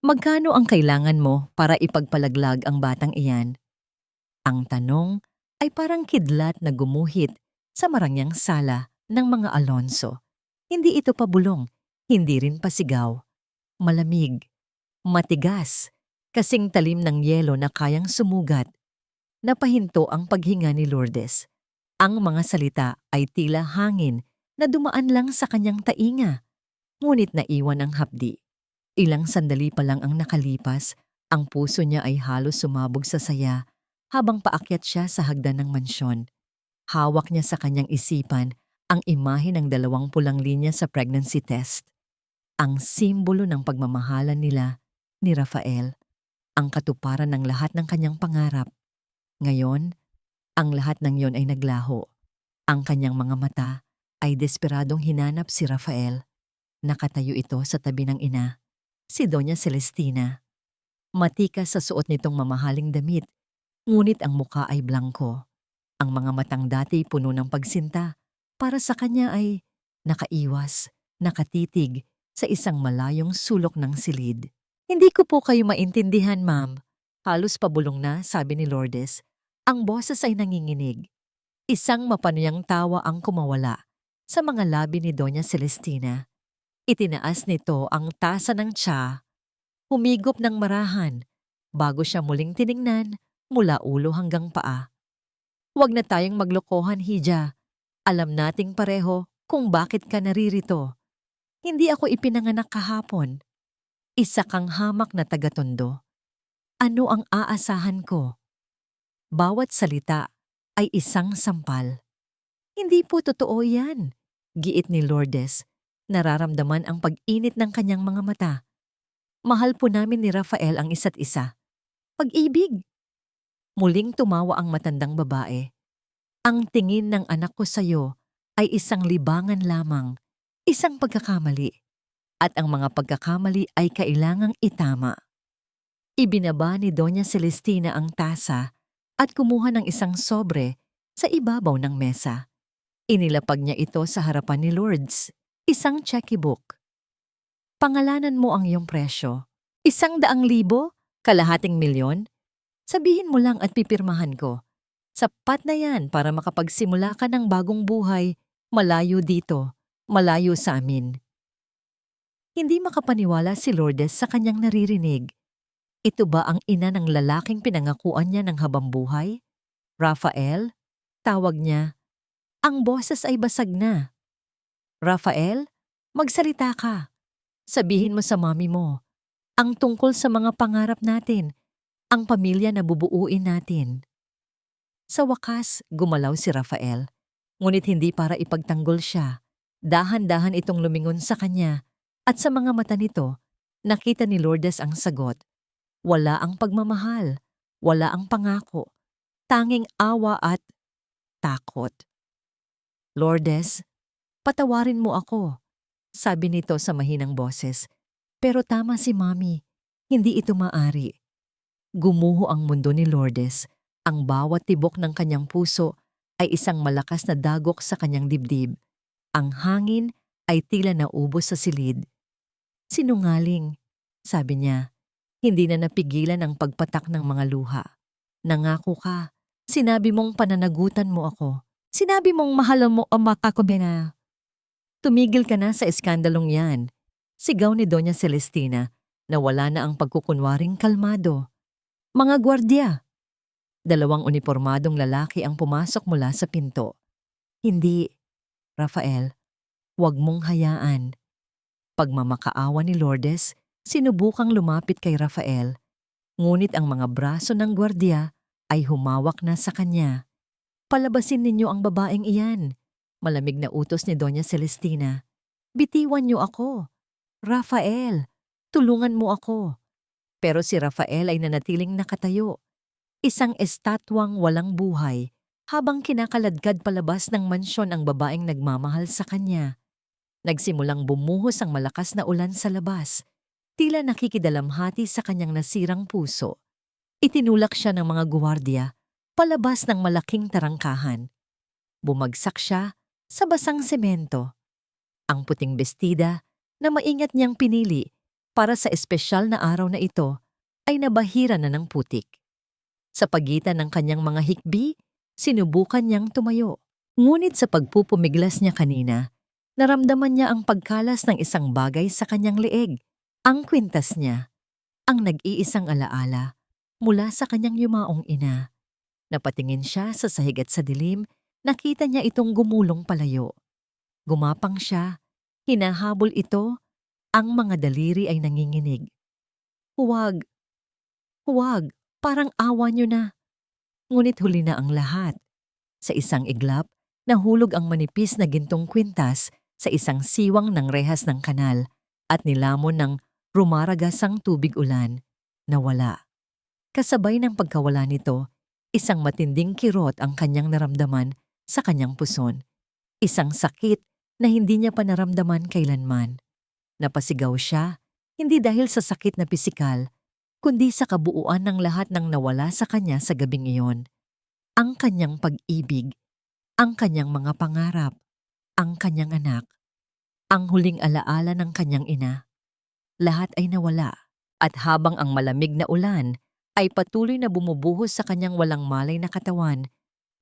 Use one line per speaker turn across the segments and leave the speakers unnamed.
Magkano ang kailangan mo para ipagpalaglag ang batang iyan? Ang tanong ay parang kidlat na gumuhit sa marangyang sala ng mga Alonso. Hindi ito pabulong, hindi rin pasigaw. Malamig, matigas, kasing talim ng yelo na kayang sumugat. Napahinto ang paghinga ni Lourdes. Ang mga salita ay tila hangin na dumaan lang sa kanyang tainga, ngunit naiwan ang hapdi. Ilang sandali pa lang ang nakalipas, ang puso niya ay halos sumabog sa saya habang paakyat siya sa hagdan ng mansyon. Hawak niya sa kanyang isipan ang imahe ng 2 pulang linya sa pregnancy test. Ang simbolo ng pagmamahalan nila ni Rafael, ang katuparan ng lahat ng kanyang pangarap. Ngayon, ang lahat ng yon ay naglaho. Ang kanyang mga mata ay desperadong hinanap si Rafael. Nakatayo ito sa tabi ng ina, si Doña Celestina. Matikas sa suot nitong mamahaling damit, ngunit ang muka ay blangko. Ang mga matang dati puno ng pagsinta, para sa kanya ay nakaiwas, nakatitig sa isang malayong sulok ng silid. Hindi ko po kayo maintindihan, ma'am. Halos pabulong na, sabi ni Lourdes. Ang boses ay nanginginig. Isang mapanuyang tawa ang kumawala sa mga labi ni Doña Celestina. Itinaas nito ang tasa ng tsa, humigop ng marahan, bago siya muling tiningnan mula ulo hanggang paa. Huwag na tayong maglokohan, Hija. Alam nating pareho kung bakit ka naririto. Hindi ako ipinanganak kahapon. Isa kang hamak na tagatondo. Ano ang aasahan ko? Bawat salita ay isang sampal. Hindi po totoo yan, giit ni Lourdes. Nararamdaman ang pag-init ng kanyang mga mata. Mahal po namin ni Rafael ang isa't isa. Pag-ibig. Muling tumawa ang matandang babae. Ang tingin ng anak ko sa'yo ay isang libangan lamang, isang pagkakamali. At ang mga pagkakamali ay kailangang itama. Ibinaba ni Doña Celestina ang tasa at kumuha ng isang sobre sa ibabaw ng mesa. Inilapag niya ito sa harapan ni Lourdes, isang checkbook. Pangalanan mo ang iyong presyo. 100,000? Kalahating milyon? Sabihin mo lang at pipirmahan ko. Sapat na yan para makapagsimula ka ng bagong buhay, malayo dito, malayo sa amin. Hindi makapaniwala si Lourdes sa kanyang naririnig. Ito ba ang ina ng lalaking pinangakuan niya ng habambuhay? Rafael? Tawag niya. Ang boses ay basag na. Rafael, magsalita ka. Sabihin mo sa mami mo. Ang tungkol sa mga pangarap natin, ang pamilya na bubuuin natin. Sa wakas, gumalaw si Rafael. Ngunit hindi para ipagtanggol siya. Dahan-dahan itong lumingon sa kanya. At sa mga mata nito, nakita ni Lourdes ang sagot. Wala ang pagmamahal, wala ang pangako, tanging awa at takot. Lourdes, patawarin mo ako, sabi nito sa mahinang boses. Pero tama si Mami, hindi ito maari. Gumuho ang mundo ni Lourdes. Ang bawat tibok ng kanyang puso ay isang malakas na dagok sa kanyang dibdib. Ang hangin ay tila naubos sa silid. Sinungaling, sabi niya. Hindi na napigilan ang pagpatak ng mga luha. Nangako ka. Sinabi mong pananagutan mo ako. Sinabi mong mahal mo ang makakubena. Tumigil ka na sa iskandalong yan. Sigaw ni Doña Celestina na wala na ang pagkukunwaring kalmado. Mga gwardya. 2 unipormadong lalaki ang pumasok mula sa pinto. Hindi, Rafael, huwag mong hayaan. Pagmamakaawa ni Lourdes, sinubukang lumapit kay Rafael, ngunit ang mga braso ng gwardya ay humawak na sa kanya. Palabasin ninyo ang babaeng iyan, malamig na utos ni Doña Celestina. Bitiwan niyo ako. Rafael, tulungan mo ako. Pero si Rafael ay nanatiling nakatayo, isang estatwang walang buhay, habang kinakaladkad palabas ng mansyon ang babaeng nagmamahal sa kanya. Nagsimulang bumuhos ang malakas na ulan sa labas, tila nakikidalamhati sa kanyang nasirang puso. Itinulak siya ng mga guwardiya, palabas ng malaking tarangkahan. Bumagsak siya sa basang semento. Ang puting bestida na maingat niyang pinili para sa espesyal na araw na ito ay nabahira na ng putik. Sa pagitan ng kanyang mga hikbi, sinubukan niyang tumayo. Ngunit sa pagpupumiglas niya kanina, naramdaman niya ang pagkalas ng isang bagay sa kanyang leeg. Ang kwintas niya, ang nag-iisang alaala mula sa kanyang yumaong ina. Napatingin siya sa sahig at sa dilim, nakita niya itong gumulong palayo. Gumapang siya, hinahabol ito, ang mga daliri ay nanginginig. Huwag, huwag, parang awa niyo na. Ngunit huli na ang lahat. Sa isang iglap, nahulog ang manipis na gintong kwintas sa isang siwang ng rehas ng kanal at nilamon ng rumaragasang tubig ulan. Nawala. Kasabay ng pagkawala nito, isang matinding kirot ang kanyang naramdaman sa kanyang puson. Isang sakit na hindi niya pa naramdaman kailanman. Napasigaw siya, hindi dahil sa sakit na pisikal, kundi sa kabuuan ng lahat ng nawala sa kanya sa gabing iyon. Ang kanyang pag-ibig, ang kanyang mga pangarap, ang kanyang anak, ang huling alaala ng kanyang ina. Lahat ay nawala, at habang ang malamig na ulan ay patuloy na bumubuhos sa kanyang walang malay na katawan,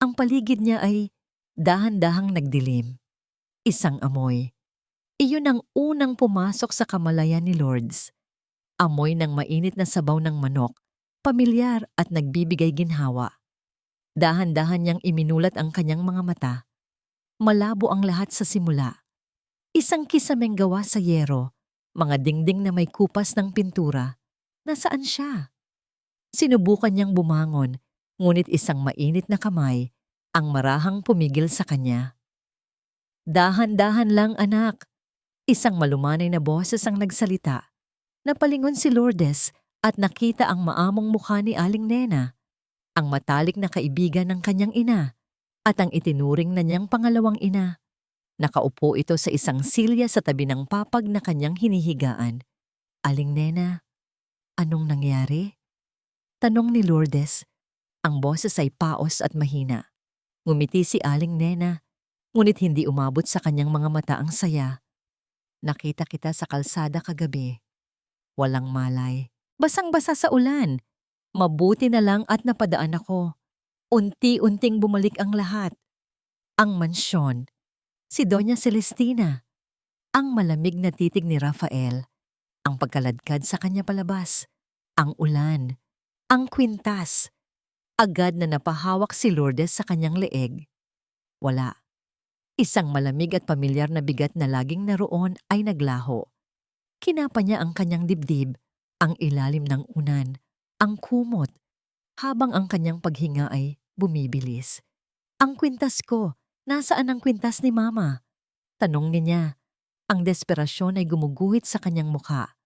ang paligid niya ay dahan-dahang nagdilim. Isang amoy. Iyon ang unang pumasok sa kamalayan ni Lourdes. Amoy ng mainit na sabaw ng manok, pamilyar at nagbibigay ginhawa. Dahan-dahan niyang iminulat ang kanyang mga mata. Malabo ang lahat sa simula. Isang kisameng gawa sa yero, mga dingding na may kupas ng pintura. Nasaan siya? Sinubukan niyang bumangon, ngunit isang mainit na kamay ang marahang pumigil sa kanya. Dahan-dahan lang, anak. Isang malumanay na boses ang nagsalita. Napalingon si Lourdes at nakita ang maamong mukha ni Aling Nena, ang matalik na kaibigan ng kanyang ina at ang itinuring na niyang pangalawang ina. Nakaupo ito sa isang silya sa tabi ng papag na kanyang hinihigaan. Aling Nena, anong nangyari? Tanong ni Lourdes. Ang boses ay paos at mahina. Ngumiti si Aling Nena, ngunit hindi umabot sa kanyang mga mata ang saya. Nakita kita sa kalsada kagabi. Walang malay. Basang-basa sa ulan. Mabuti na lang at napadaan ako. Unti-unting bumalik ang lahat. Ang mansyon. Si Doña Celestina. Ang malamig na titig ni Rafael. Ang pagkaladkad sa kanya palabas. Ang ulan. Ang kwintas. Agad na napahawak si Lourdes sa kanyang leeg. Wala. Isang malamig at pamilyar na bigat na laging naroon ay naglaho. Kinapa niya ang kanyang dibdib, ang ilalim ng unan, ang kumot, habang ang kanyang paghinga ay bumibilis. Ang kwintas ko, nasaan ang kwintas ni Mama? Tanong niya. Ang desperasyon ay gumuguhit sa kanyang mukha.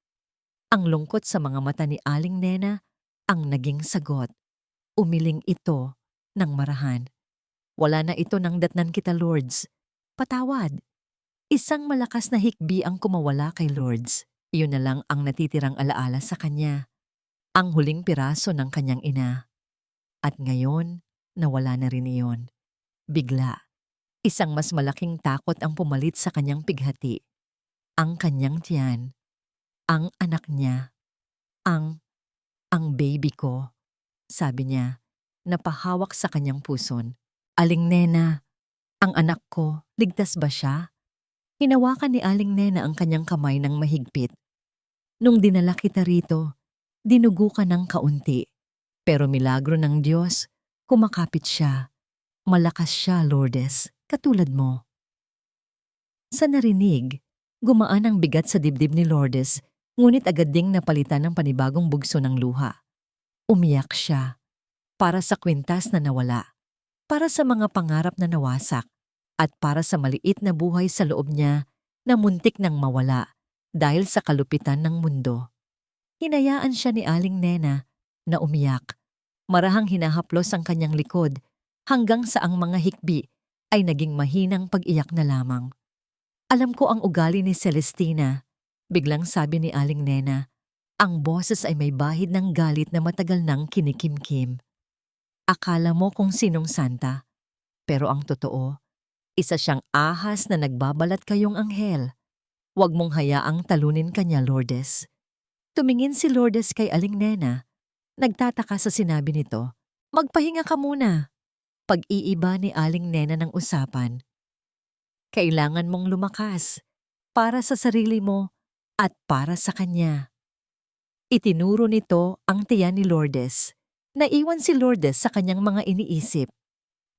Ang lungkot sa mga mata ni Aling Nena ang naging sagot. Umiling ito ng marahan. Wala na ito nang datnan kita, Lourdes. Patawad. Isang malakas na hikbi ang kumawala kay Lourdes. Iyon na lang ang natitirang alaala sa kanya. Ang huling piraso ng kanyang ina. At ngayon, nawala na rin iyon. Bigla, isang mas malaking takot ang pumalit sa kanyang pighati. Ang kanyang tiyan. Ang anak niya. Ang baby ko. Sabi niya, napahawak sa kanyang puson. Aling Nena, ang anak ko, ligtas ba siya? Hinawakan ni Aling Nena ang kanyang kamay ng mahigpit. Nung dinala kita rito, dinugo ka ng kaunti. Pero milagro ng Diyos, kumakapit siya. Malakas siya, Lourdes, katulad mo. Sa narinig, gumaan ang bigat sa dibdib ni Lourdes, ngunit agad ding napalitan ng panibagong bugso ng luha. Umiyak siya. Para sa kwintas na nawala. Para sa mga pangarap na nawasak. At para sa maliit na buhay sa loob niya na muntik nang mawala dahil sa kalupitan ng mundo. Hinayaan siya ni Aling Nena na umiyak. Marahang hinahaplos ang kanyang likod hanggang sa ang mga hikbi ay naging mahinang pag-iyak na lamang. Alam ko ang ugali ni Celestina, biglang sabi ni Aling Nena. Ang boses ay may bahid ng galit na matagal nang kinikimkim. Akala mo kung sinong santa, pero ang totoo, isa siyang ahas na nagbabalat kayong anghel. Huwag mong hayaang talunin kanya, Lourdes. Tumingin si Lourdes kay Aling Nena. Nagtataka sa sinabi nito. Magpahinga ka muna. Pag-iiba ni Aling Nena ng usapan. Kailangan mong lumakas para sa sarili mo at para sa kanya. Itinuro nito ang tiyan ni Lourdes. Naiwan si Lourdes sa kanyang mga iniisip.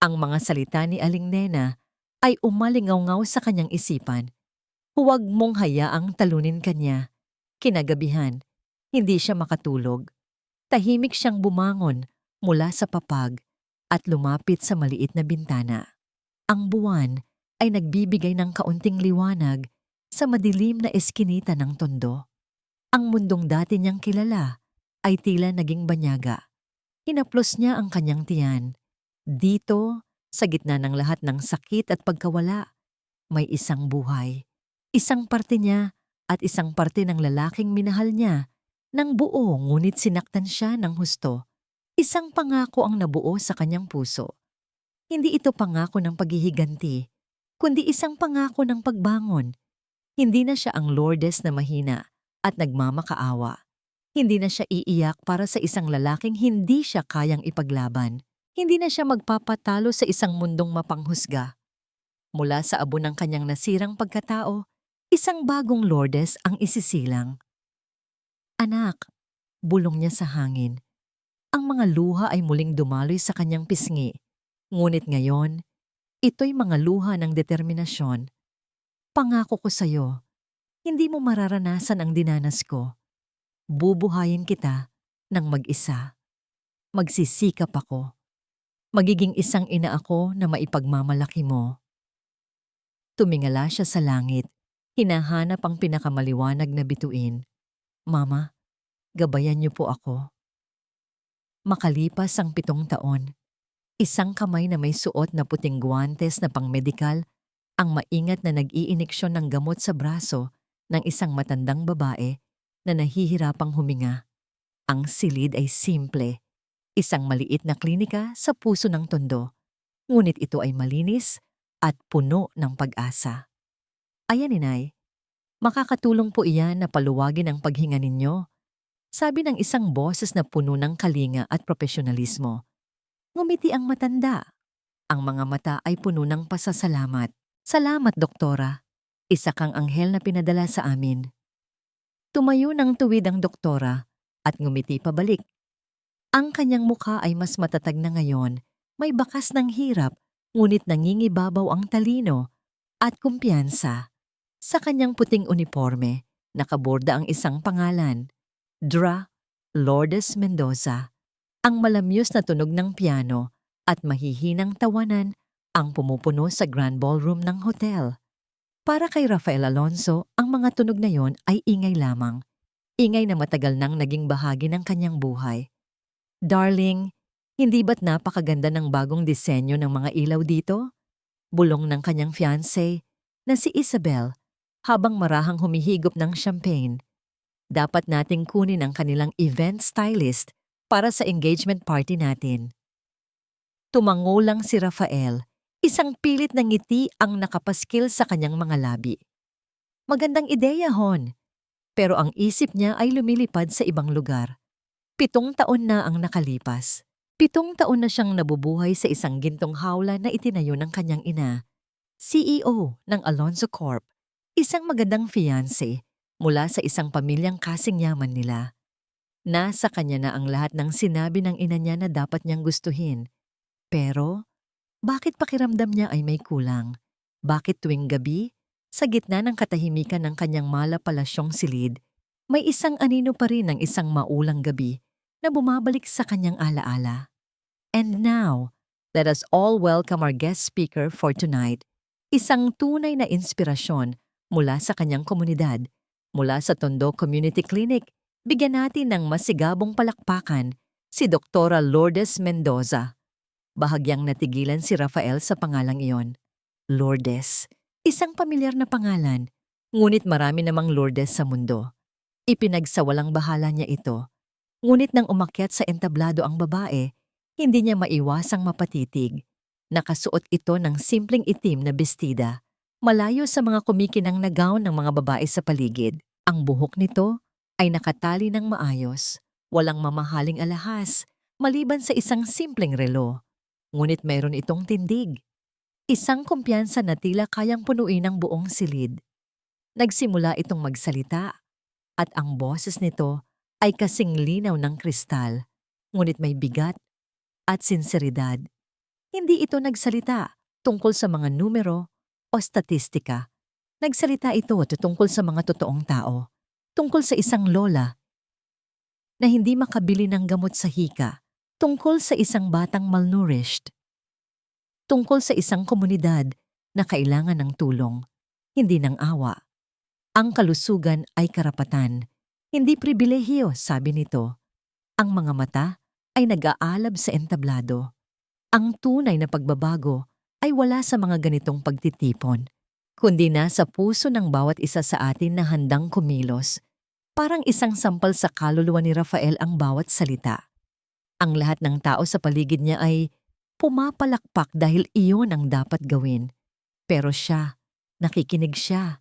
Ang mga salita ni Aling Nena ay umalingaw-ngaw sa kanyang isipan. Huwag mong hayaang talunin kanya. Kinagabihan, hindi siya makatulog. Tahimik siyang bumangon mula sa papag at lumapit sa maliit na bintana. Ang buwan ay nagbibigay ng kaunting liwanag sa madilim na eskinita ng tondo. Ang mundong dati niyang kilala ay tila naging banyaga. Hinaplos niya ang kanyang tiyan. Dito, sa gitna ng lahat ng sakit at pagkawala, may isang buhay. Isang parte niya at isang parte ng lalaking minahal niya ng buo ngunit sinaktan siya ng husto. Isang pangako ang nabuo sa kanyang puso. Hindi ito pangako ng paghihiganti, kundi isang pangako ng pagbangon. Hindi na siya ang Lourdes na mahina at nagmamakaawa. Hindi na siya iiyak para sa isang lalaking hindi siya kayang ipaglaban. Hindi na siya magpapatalo sa isang mundong mapanghusga. Mula sa abo ng kanyang nasirang pagkatao, isang bagong Lourdes ang isisilang. Anak, bulong niya sa hangin. Ang mga luha ay muling dumaloy sa kanyang pisngi. Ngunit ngayon, ito'y mga luha ng determinasyon. Pangako ko sa'yo, hindi mo mararanasan ang dinanas ko. Bubuhayin kita ng mag-isa. Magsisikap ako. Magiging isang ina ako na maipagmamalaki mo. Tumingala siya sa langit. Hinahanap ang pinakamaliwanag na bituin. Mama, gabayan niyo po ako. Makalipas ang 7 taon, isang kamay na may suot na puting guwantes na pangmedikal ang maingat na nag-iiniksyon ng gamot sa braso ng isang matandang babae na nahihirapang huminga. Ang silid ay simple, isang maliit na klinika sa puso ng tondo, ngunit ito ay malinis at puno ng pag-asa. Ayan, Inay, makakatulong po iyan na paluwagin ang paghinga ninyo, sabi ng isang boses na puno ng kalinga at profesionalismo. Ngumiti ang matanda. Ang mga mata ay puno ng pasasalamat. Salamat, doktora. Isa kang anghel na pinadala sa amin. Tumayo ng tuwid ang doktora at ngumiti pabalik. Ang kanyang mukha ay mas matatag na ngayon, may bakas ng hirap, ngunit nangingibabaw ang talino at kumpiyansa. Sa kanyang puting uniforme, nakaborda ang isang pangalan, Dra. Lourdes Mendoza. Ang malamyos na tunog ng piano at mahihinang tawanan ang pumupuno sa Grand Ballroom ng hotel. Para kay Rafael Alonso, ang mga tunog na yon ay ingay lamang. Ingay na matagal nang naging bahagi ng kanyang buhay. Darling, hindi ba't napakaganda ng bagong disenyo ng mga ilaw dito? Bulong ng kanyang fiancé na si Isabel habang marahang humihigop ng champagne. Dapat nating kunin ang kanilang event stylist para sa engagement party natin. Tumango lang si Rafael, isang pilit na ngiti ang nakapaskil sa kanyang mga labi. Magandang ideya, Hon. Pero ang isip niya ay lumilipad sa ibang lugar. 7 taon na ang nakalipas. 7 taon na siyang nabubuhay sa isang gintong hawla na itinayo ng kanyang ina, CEO ng Alonso Corp, isang magandang fiancé mula sa isang pamilyang kasing yaman nila. Nasa kanya na ang lahat ng sinabi ng ina niya na dapat niyang gustuhin. Pero, bakit pakiramdam niya ay may kulang? Bakit tuwing gabi, sa gitna ng katahimikan ng kanyang malapalasyong silid, may isang anino pa rin ng isang maulang gabi na bumabalik sa kanyang alaala? And now, let us all welcome our guest speaker for tonight, isang tunay na inspirasyon mula sa kanyang komunidad. Mula sa Tondo Community Clinic, bigyan natin ng masigabong palakpakan si Dr. Lourdes Mendoza. Bahagyang natigilan si Rafael sa pangalang iyon. Lourdes, isang pamilyar na pangalan, ngunit marami namang Lourdes sa mundo. Ipinagsawalang bahala niya ito. Ngunit nang umakyat sa entablado ang babae, hindi niya maiwasang mapatitig. Nakasuot ito ng simpleng itim na bestida, malayo sa mga kumikinang na gown ng mga babae sa paligid. Ang buhok nito ay nakatali ng maayos, walang mamahaling alahas, maliban sa isang simpleng relo. Ngunit mayroon itong tindig. Isang kumpiyansa na tila kayang punuin ang buong silid. Nagsimula itong magsalita at ang boses nito ay kasing linaw ng kristal, ngunit may bigat at sinseridad. Hindi ito nagsalita tungkol sa mga numero o statistika. Nagsalita ito tungkol sa mga totoong tao, tungkol sa isang lola na hindi makabili ng gamot sa hika, tungkol sa isang batang malnourished, tungkol sa isang komunidad na kailangan ng tulong, hindi ng awa. Ang kalusugan ay karapatan, hindi pribilehiyo, sabi nito. Ang mga mata ay nag-aalab sa entablado. Ang tunay na pagbabago ay wala sa mga ganitong pagtitipon, kundi nasa puso ng bawat isa sa atin na handang kumilos. Parang isang sampal sa kaluluwa ni Rafael ang bawat salita. Ang lahat ng tao sa paligid niya ay pumapalakpak dahil iyon ang dapat gawin. Pero siya, nakikinig siya.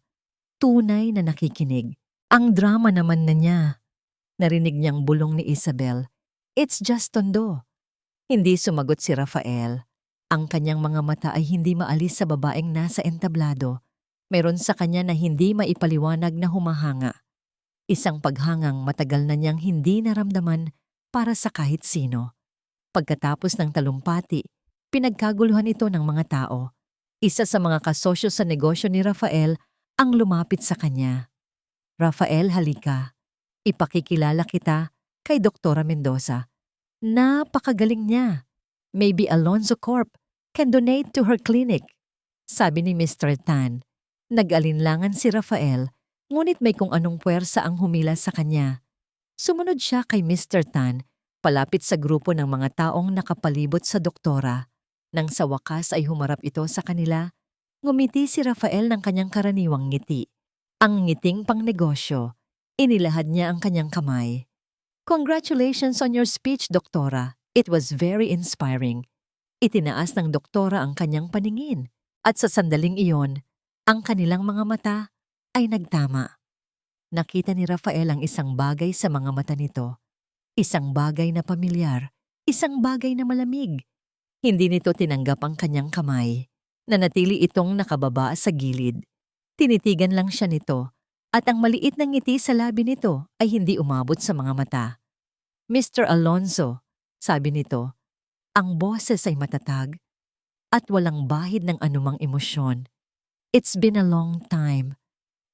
Tunay na nakikinig. Ang drama naman na niya. Narinig niyang bulong ni Isabel. It's just tondo. Hindi sumagot si Rafael. Ang kanyang mga mata ay hindi maalis sa babaeng nasa entablado. Meron sa kanya na hindi maipaliwanag na humahanga. Isang paghangang matagal na niyang hindi naramdaman para sa kahit sino. Pagkatapos ng talumpati, pinagkaguluhan ito ng mga tao. Isa sa mga kasosyo sa negosyo ni Rafael ang lumapit sa kanya. Rafael, halika. Ipakikilala kita kay Doktora Mendoza. Napakagaling niya. Maybe Alonzo Corp can donate to her clinic. Sabi ni Mr. Tan. Nag-alinlangan si Rafael, ngunit may kung anong puwersa ang humila sa kanya. Sumunod siya kay Mr. Tan, palapit sa grupo ng mga taong nakapalibot sa doktora. Nang sa wakas ay humarap ito sa kanila, ngumiti si Rafael ng kanyang karaniwang ngiti. Ang ngiting pangnegosyo. Inilahad niya ang kanyang kamay. Congratulations on your speech, Doktora. It was very inspiring. Itinaas ng doktora ang kanyang paningin. At sa sandaling iyon, ang kanilang mga mata ay nagtama. Nakita ni Rafael ang isang bagay sa mga mata nito. Isang bagay na pamilyar. Isang bagay na malamig. Hindi nito tinanggap ang kanyang kamay. Nanatili itong nakababa sa gilid. Tinitigan lang siya nito at ang maliit na ngiti sa labi nito ay hindi umabot sa mga mata. Mr. Alonzo, sabi nito, ang boses ay matatag at walang bahid ng anumang emosyon. It's been a long time.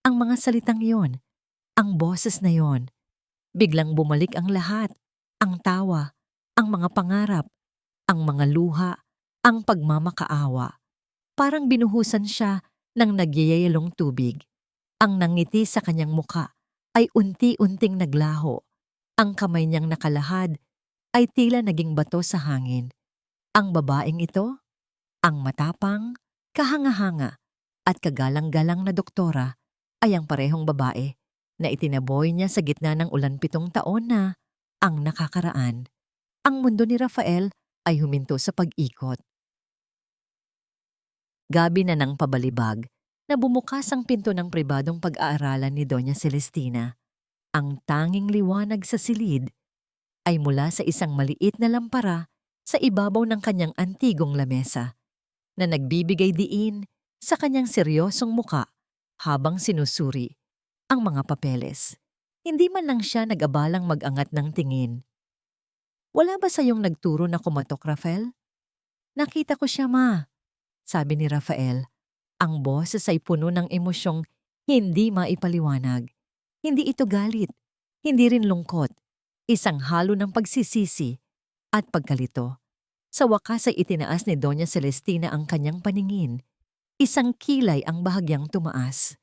Ang mga salitang yon, ang boses na yon, biglang bumalik ang lahat, ang tawa, ang mga pangarap, ang mga luha, ang pagmamakaawa. Parang binuhusan siya ng nagyayalong tubig. Ang nangiti sa kanyang muka ay unti-unting naglaho. Ang kamay niyang nakalahad ay tila naging bato sa hangin. Ang babaeng ito, ang matapang, kahanga-hanga at kagalang-galang na doktora ay ang parehong babae na itinaboy niya sa gitna ng ulan 7 taon na ang nakakaraan. Ang mundo ni Rafael ay huminto sa pag-ikot. Gabi na ng pabalibag na bumukas ang pinto ng pribadong pag-aaralan ni Doña Celestina. Ang tanging liwanag sa silid ay mula sa isang maliit na lampara sa ibabaw ng kanyang antigong lamesa na nagbibigay diin sa kanyang seryosong muka habang sinusuri ang mga papeles. Hindi man lang siya nag-abalang mag-angat ng tingin. Wala ba sa iyong nagturo na kumatok, Rafael? Nakita ko siya, ma. Sabi ni Rafael, ang boses ay puno ng emosyong hindi maipaliwanag. Hindi ito galit, hindi rin lungkot. Isang halo ng pagsisisi at pagkalito. Sa wakas ay itinaas ni Doña Celestina ang kanyang paningin. Isang kilay ang bahagyang tumaas.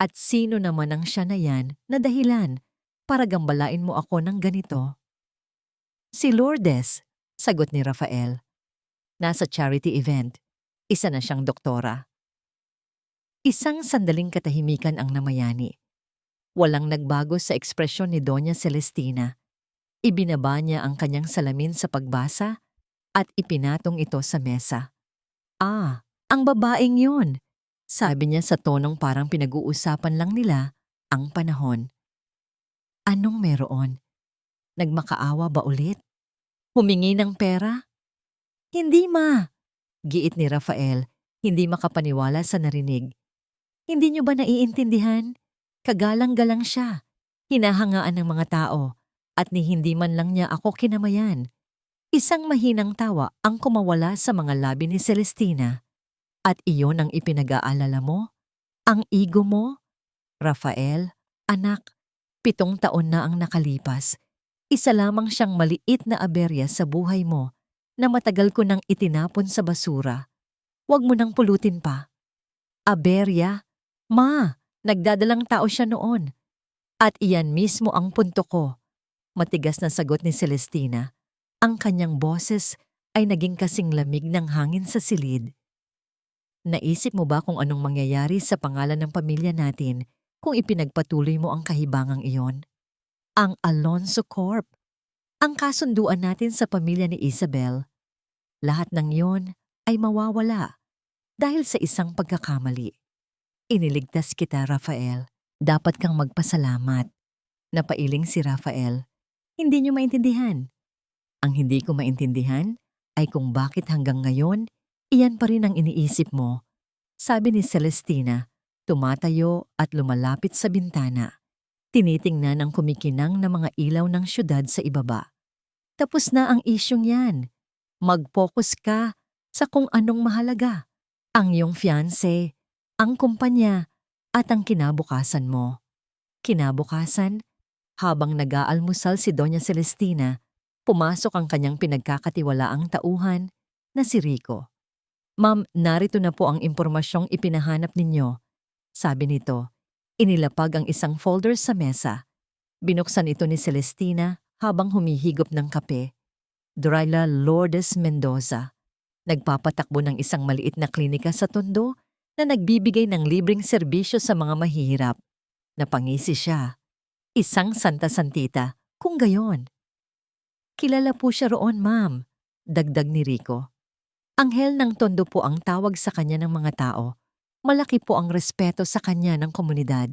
At sino naman ang siya na yan na dahilan para gambalain mo ako ng ganito? Si Lourdes, sagot ni Rafael. Nasa charity event. Isa na siyang doktora. Isang sandaling katahimikan ang namayani. Walang nagbago sa ekspresyon ni Doña Celestina. Ibinaba niya ang kanyang salamin sa pagbasa at ipinatong ito sa mesa. Ah, ang babaeng yun, sabi niya sa tonong parang pinag-uusapan lang nila ang panahon. Anong meron? Nagmakaawa ba ulit? Humingi ng pera? Hindi ma, giit ni Rafael, hindi makapaniwala sa narinig. Hindi niyo ba naiintindihan? Kagalang-galang siya. Hinahangaan ng mga tao at ni hindi man lang niya ako kinamayan. Isang mahinang tawa ang kumawala sa mga labi ni Celestina. At iyon ang ipinag-aalala mo? Ang ego mo? Rafael, anak, 7 taon na ang nakalipas. Isa lamang siyang maliit na aberya sa buhay mo na matagal ko nang itinapon sa basura. Huwag mo nang pulutin pa. Aberya? Ma, nagdadalang tao siya noon. At iyan mismo ang punto ko. Matigas na sagot ni Celestina. Ang kanyang boses ay naging kasing lamig ng hangin sa silid. Naisip mo ba kung anong mangyayari sa pangalan ng pamilya natin kung ipinagpatuloy mo ang kahibangang iyon? Ang Alonso Corp. Ang kasunduan natin sa pamilya ni Isabel. Lahat ng iyon ay mawawala dahil sa isang pagkakamali. Iniligtas kita, Rafael. Dapat kang magpasalamat. Napailing si Rafael. Hindi niyo maintindihan. Ang hindi ko maintindihan ay kung bakit hanggang ngayon, iyan pa rin ang iniisip mo. Sabi ni Celestina, tumatayo at lumalapit sa bintana. Tinitingnan ang kumikinang na mga ilaw ng syudad sa ibaba. Tapos na ang isyong yan. Mag-focus ka sa kung anong mahalaga. Ang iyong fiancé, ang kumpanya, at ang kinabukasan mo. Kinabukasan, habang nag-aalmusal si Doña Celestina, pumasok ang kanyang pinagkakatiwalaang tauhan na si Rico. Ma'am, narito na po ang impormasyong ipinahanap ninyo. Sabi nito, inilapag ang isang folder sa mesa. Binuksan ito ni Celestina habang humihigop ng kape. Dryla Lourdes Mendoza. Nagpapatakbo ng isang maliit na klinika sa Tondo na nagbibigay ng libreng serbisyo sa mga mahihirap. Napangisi siya. Isang santa-santita, kung gayon. Kilala po siya roon, ma'am. Dagdag ni Rico. Anghel ng Tondo po ang tawag sa kanya ng mga tao. Malaki po ang respeto sa kanya ng komunidad.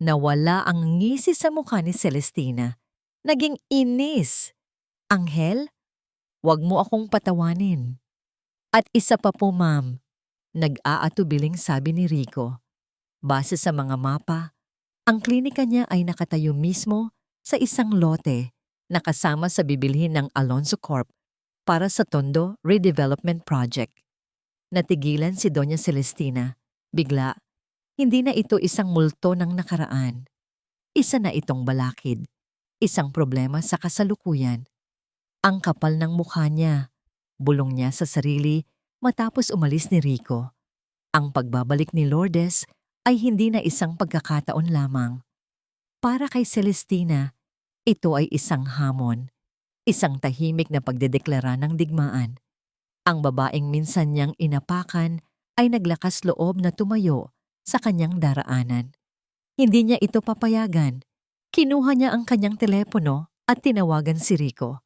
Nawala ang ngisi sa mukha ni Celestina. Naging inis. Anghel? Huwag mo akong patawanin. At isa pa po, ma'am. Nag-aatubiling sabi ni Rico. Base sa mga mapa, ang klinika niya ay nakatayo mismo sa isang lote na kasama sa bibilhin ng Alonso Corp para sa Tondo Redevelopment Project. Natigilan si Doña Celestina. Bigla, hindi na ito isang multo ng nakaraan. Isa na itong balakid. Isang problema sa kasalukuyan. Ang kapal ng mukha niya. Bulong niya sa sarili matapos umalis ni Rico. Ang pagbabalik ni Lourdes ay hindi na isang pagkakataon lamang. Para kay Celestina, ito ay isang hamon. Isang tahimik na pagdedeklara ng digmaan. Ang babaeng minsan niyang inapakan ay naglakas loob na tumayo sa kanyang daraanan. Hindi niya ito papayagan. Kinuha niya ang kanyang telepono at tinawagan si Rico.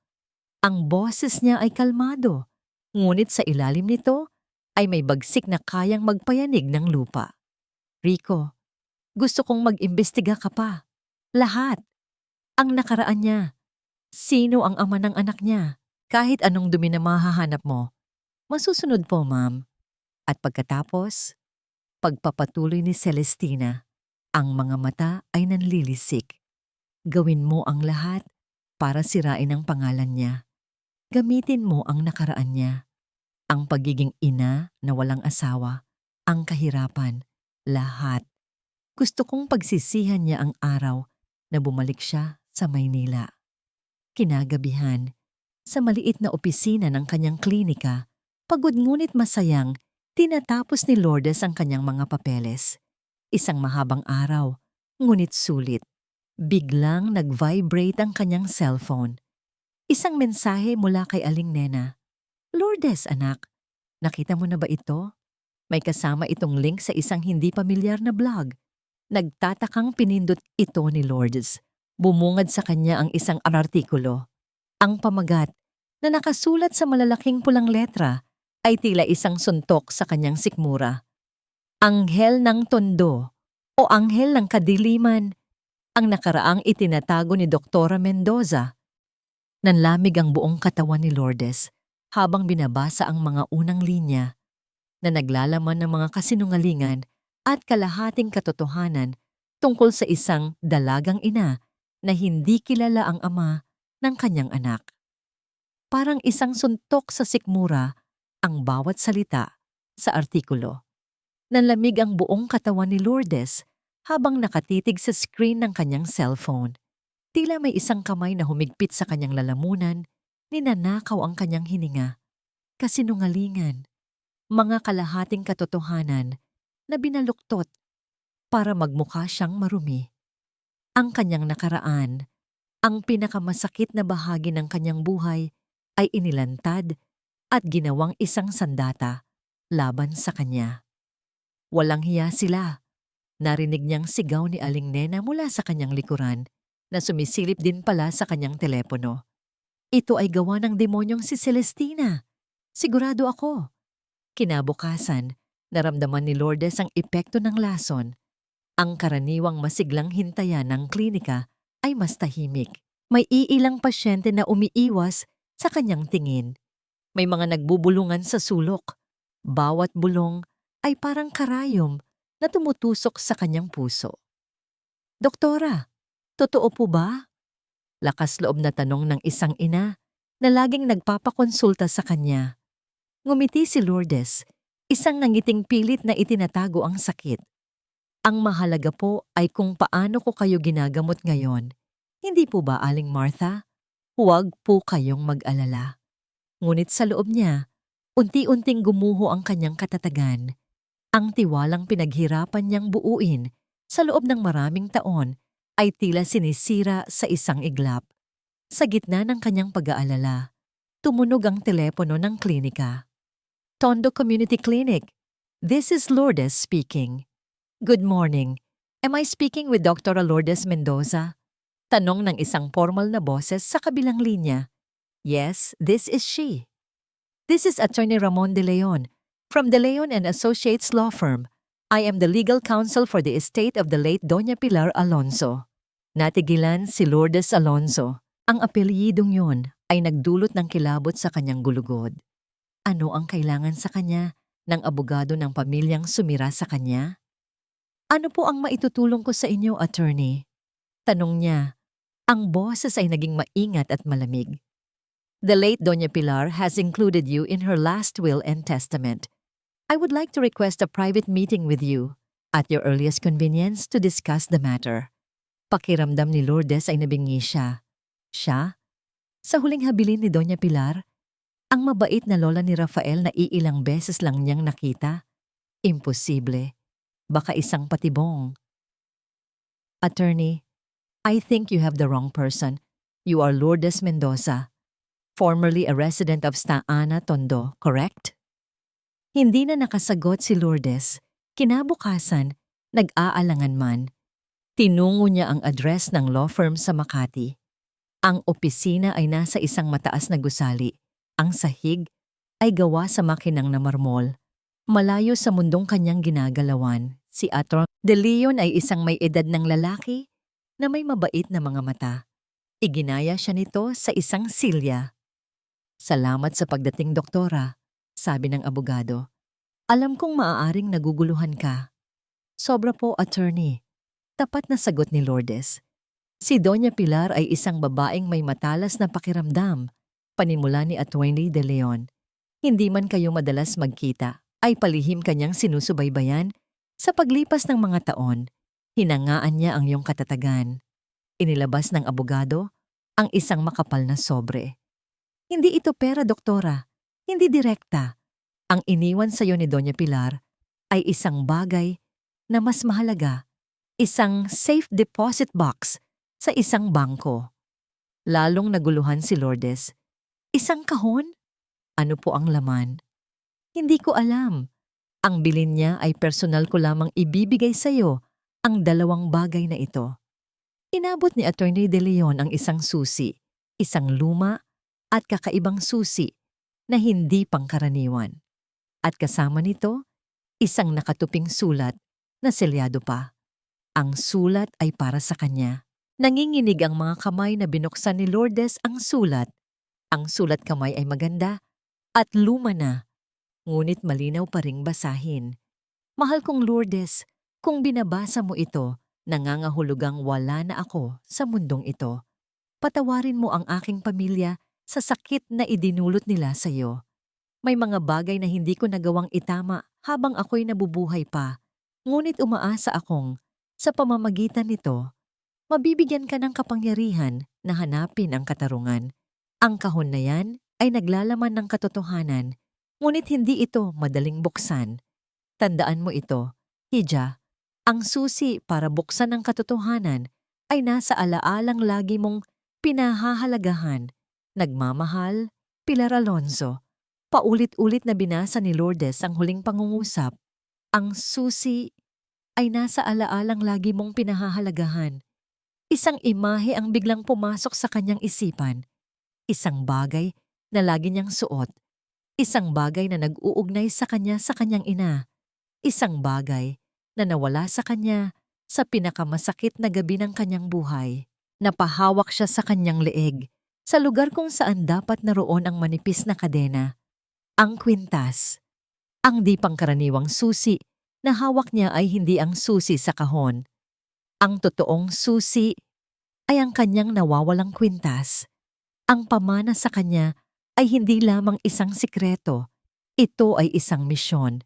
Ang boses niya ay kalmado, ngunit sa ilalim nito ay may bagsik na kayang magpayanig ng lupa. Rico, gusto kong mag-imbestiga ka pa. Lahat. Ang nakaraan niya. Sino ang ama ng anak niya? Kahit anong dumi na mahahanap mo. Masusunod po, ma'am. At pagkatapos, pagpapatuloy ni Celestina, ang mga mata ay nanlilisik. Gawin mo ang lahat para sirain ang pangalan niya. Gamitin mo ang nakaraan niya. Ang pagiging ina na walang asawa, ang kahirapan, lahat. Gusto kong pagsisihan niya ang araw na bumalik siya sa Maynila. Kinagabihan, sa maliit na opisina ng kanyang klinika, pagod ngunit masayang, tinatapos ni Lourdes ang kanyang mga papeles. Isang mahabang araw, ngunit sulit. Biglang nag-vibrate ang kanyang cellphone. Isang mensahe mula kay Aling Nena. Lourdes, anak, nakita mo na ba ito? May kasama itong link sa isang hindi pamilyar na blog. Nagtatakang pinindot ito ni Lourdes. Bumungad sa kanya ang isang artikulo. Ang pamagat na nakasulat sa malalaking pulang letra ay tila isang suntok sa kanyang sikmura. Anghel ng Tondo o Anghel ng Kadiliman. ang nakaraang itinatago ni Doktora Mendoza. Nanlamig ang buong katawan ni Lourdes habang binabasa ang mga unang linya na naglalaman ng mga kasinungalingan at kalahating katotohanan tungkol sa isang dalagang ina na hindi kilala ang ama ng kanyang anak. Parang isang suntok sa sikmura ang bawat salita sa artikulo. Nanlamig ang buong katawan ni Lourdes habang nakatitig sa screen ng kanyang cellphone. Tila may isang kamay na humigpit sa kanyang lalamunan, ninanakaw ang kanyang hininga. Kasinungalingan, mga kalahating katotohanan na binaluktot para magmukha siyang marumi. Ang kanyang nakaraan, ang pinakamasakit na bahagi ng kanyang buhay ay inilantad at ginawang isang sandata laban sa kanya. Walang hiya sila. Narinig niyang sigaw ni Aling Nena mula sa kanyang likuran na sumisilip din pala sa kanyang telepono. Ito ay gawa ng demonyong si Celestina. Sigurado ako. Kinabukasan, naramdaman ni Lourdes ang epekto ng lason. Ang karaniwang masiglang hintayan ng klinika ay mas tahimik. May iilang pasyente na umiiwas sa kanyang tingin. May mga nagbubulungan sa sulok. Bawat bulong ay parang karayom na tumutusok sa kanyang puso. Doktora, totoo po ba? Lakas loob na tanong ng isang ina na laging nagpapakonsulta sa kanya. Ngumiti si Lourdes, isang nangiting pilit na itinatago ang sakit. Ang mahalaga po ay kung paano ko kayo ginagamot ngayon. Hindi po ba, Aling Martha? Huwag po kayong mag-alala. Ngunit sa loob niya, unti-unting gumuho ang kanyang katatagan. Ang tiwalang pinaghirapan niyang buuin sa loob ng maraming taon ay tila sinisira sa isang iglap. Sa gitna ng kanyang pag-aalala, tumunog ang telepono ng klinika. Tondo Community Clinic. This is Lourdes speaking. Good morning. Am I speaking with Dr. Lourdes Mendoza? Tanong ng isang formal na boses sa kabilang linya. Yes, this is she. This is Attorney Ramon De Leon from De Leon and Associates Law Firm. I am the legal counsel for the estate of the late Doña Pilar Alonso. Natigilan si Lourdes Alonso. Ang apelyidong yun ay nagdulot ng kilabot sa kanyang gulugod. Ano ang kailangan sa kanya ng abogado ng pamilyang sumira sa kanya? Ano po ang maitutulong ko sa inyo, attorney? Tanong niya. Ang boses ay naging maingat at malamig. The late Doña Pilar has included you in her last will and testament. I would like to request a private meeting with you at your earliest convenience to discuss the matter. Pakiramdam ni Lourdes ay nabingi siya. Siya? Sa huling habilin ni Doña Pilar, ang mabait na lola ni Rafael na iilang beses lang niyang nakita? Imposible. Baka isang patibong. Attorney, I think you have the wrong person. You are Lourdes Mendoza, formerly a resident of Sta Ana, Tondo, correct? Hindi na nakasagot si Lourdes. Kinabukasan, nag-aalangan man. Tinungo niya ang address ng law firm sa Makati. Ang opisina ay nasa isang mataas na gusali. Ang sahig ay gawa sa makinang na marmol. Malayo sa mundong kanyang ginagalawan, si Atty. De Leon ay isang may edad ng lalaki na may mabait na mga mata. Iginaya siya nito sa isang silya. Salamat sa pagdating, doktora, sabi ng abogado. Alam kong maaaring naguguluhan ka. Sobra po, attorney. Tapat na sagot ni Lourdes. Si Doña Pilar ay isang babaeng may matalas na pakiramdam, panimula ni Atty. De Leon. Hindi man kayo madalas magkita, ay palihim kanyang sinusubaybayan. Sa paglipas ng mga taon, hinangaan niya ang iyong katatagan. Inilabas ng abogado ang isang makapal na sobre. Hindi ito pera, doktora. Hindi direkta. Ang iniwan sa iyo ni Doña Pilar ay isang bagay na mas mahalaga, isang safe deposit box sa isang bangko. Lalong naguluhan si Lourdes. Isang kahon? Ano po ang laman? Hindi ko alam. Ang bilin niya ay personal ko lamang ibibigay sa iyo ang dalawang bagay na ito. Inabot ni Atty. De Leon ang isang susi, isang luma at kakaibang susi na hindi pangkaraniwan. At kasama nito, isang nakatuping sulat na selyado pa. Ang sulat ay para sa kanya. Nanginginig ang mga kamay na binuksan ni Lourdes ang sulat. Ang sulat kamay ay maganda at luma na, ngunit malinaw pa ring basahin. Mahal kong Lourdes, kung binabasa mo ito, nangangahulugang wala na ako sa mundong ito. Patawarin mo ang aking pamilya sa sakit na idinulot nila sa iyo. May mga bagay na hindi ko nagawang itama habang ako'y nabubuhay pa. Ngunit umaasa akong, sa pamamagitan nito, mabibigyan ka ng kapangyarihan na hanapin ang katarungan. Ang kahon na yan ay naglalaman ng katotohanan, ngunit hindi ito madaling buksan. Tandaan mo ito, Hija, ang susi para buksan ang katotohanan ay nasa alaalang lagi mong pinahahalagahan. Nagmamahal, Pilar Alonzo. Paulit-ulit na binasa ni Lourdes ang huling pangungusap. Ang susi ay nasa alaalang lagi mong pinahahalagahan. Isang imahe ang biglang pumasok sa kanyang isipan. Isang bagay na lagi niyang suot. Isang bagay na nag-uugnay sa kanyang ina. Isang bagay na nawala sa kanya sa pinakamasakit na gabi ng kanyang buhay. Napahawak siya sa kanyang leeg, sa lugar kung saan dapat naroon ang manipis na kadena. Ang kwintas. Ang di pangkaraniwang susi na hawak niya ay hindi ang susi sa kahon. Ang totoong susi ay ang kanyang nawawalang kwintas. Ang pamana sa kanya ay hindi lamang isang sikreto. Ito ay isang misyon.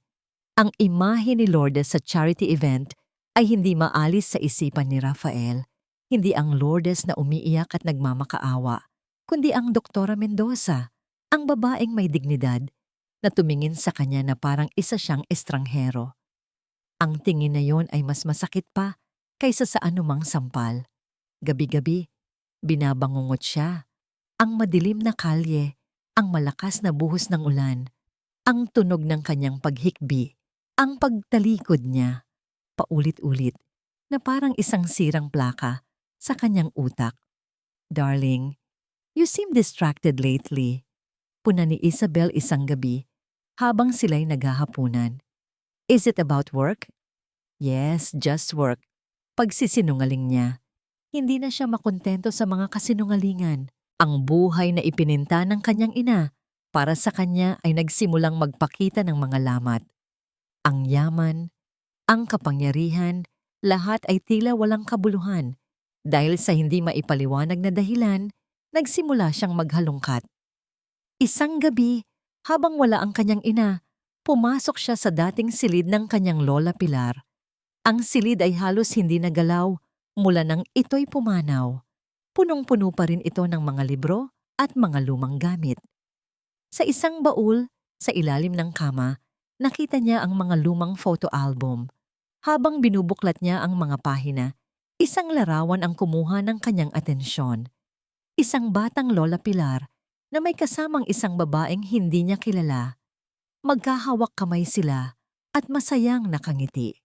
Ang imahe ni Lourdes sa charity event ay hindi maalis sa isipan ni Rafael. Hindi ang Lourdes na umiiyak at nagmamakaawa, kundi ang Doktora Mendoza, ang babaeng may dignidad, na tumingin sa kanya na parang isa siyang estranghero. Ang tingin na yon ay mas masakit pa kaysa sa anumang sampal. Gabi-gabi, binabangungot siya. Ang madilim na kalye, ang malakas na buhos ng ulan, ang tunog ng kanyang paghikbi, ang pagtalikod niya, paulit-ulit, na parang isang sirang plaka sa kanyang utak. Darling, you seem distracted lately. Puna ni Isabel isang gabi habang sila'y naghahapunan. Is it about work? Yes, just work. Pagsisinungaling niya. Hindi na siya makontento sa mga kasinungalingan. Ang buhay na ipininta ng kanyang ina para sa kanya ay nagsimulang magpakita ng mga lamat. Ang yaman, ang kapangyarihan, lahat ay tila walang kabuluhan. Dahil sa hindi maipaliwanag na dahilan, nagsimula siyang maghalungkat. Isang gabi, habang wala ang kanyang ina, pumasok siya sa dating silid ng kanyang lola Pilar. Ang silid ay halos hindi nagalaw mula nang ito'y pumanaw. Punong-puno pa rin ito ng mga libro at mga lumang gamit. Sa isang baul, sa ilalim ng kama, nakita niya ang mga lumang photo album. Habang binubuklat niya ang mga pahina, isang larawan ang kumuha ng kanyang atensyon. Isang batang Lola Pilar na may kasamang isang babaeng hindi niya kilala. Magkahawak kamay sila at masayang nakangiti.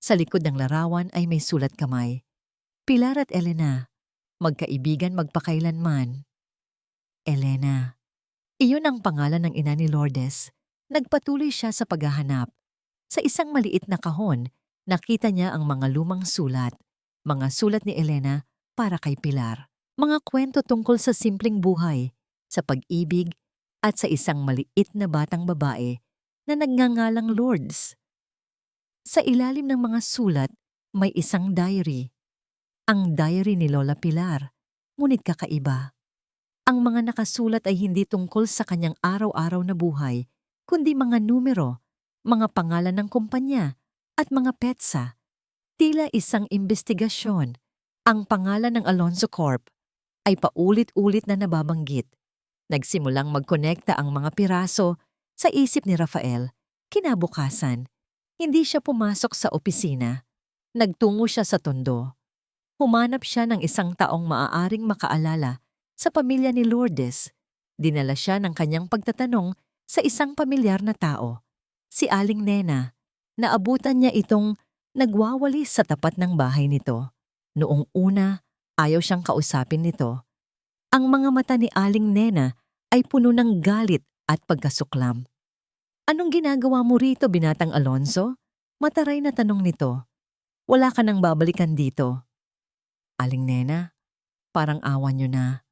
Sa likod ng larawan ay may sulat kamay. Pilar at Elena, magkaibigan magpakailanman. Elena. Iyon ang pangalan ng ina ni Lourdes. Nagpatuloy siya sa paghahanap. Sa isang maliit na kahon, nakita niya ang mga lumang sulat. Mga sulat ni Elena para kay Pilar. Mga kwento tungkol sa simpleng buhay, sa pag-ibig, at sa isang maliit na batang babae na nagngangalang Lourdes. Sa ilalim ng mga sulat, may isang diary. Ang diary ni Lola Pilar, ngunit kakaiba. Ang mga nakasulat ay hindi tungkol sa kanyang araw-araw na buhay, kundi mga numero, mga pangalan ng kumpanya, at mga petsa. Tila isang imbestigasyon. Ang pangalan ng Alonzo Corp ay paulit-ulit na nababanggit. Nagsimulang magkonekta ang mga piraso sa isip ni Rafael. Kinabukasan, hindi siya pumasok sa opisina. Nagtungo siya sa tondo. Humanap siya ng isang taong maaaring makaalala sa pamilya ni Lourdes. Dinala siya ng kanyang pagtatanong sa isang pamilyar na tao, si Aling Nena. Naabutan niya itong nagwawalis sa tapat ng bahay nito. Noong una, ayaw siyang kausapin nito. Ang mga mata ni Aling Nena ay puno ng galit at pagkasuklam. Anong ginagawa mo rito, binatang Alonzo? Mataray na tanong nito. Wala ka nang babalikan dito. Aling Nena, parang awa niyo na.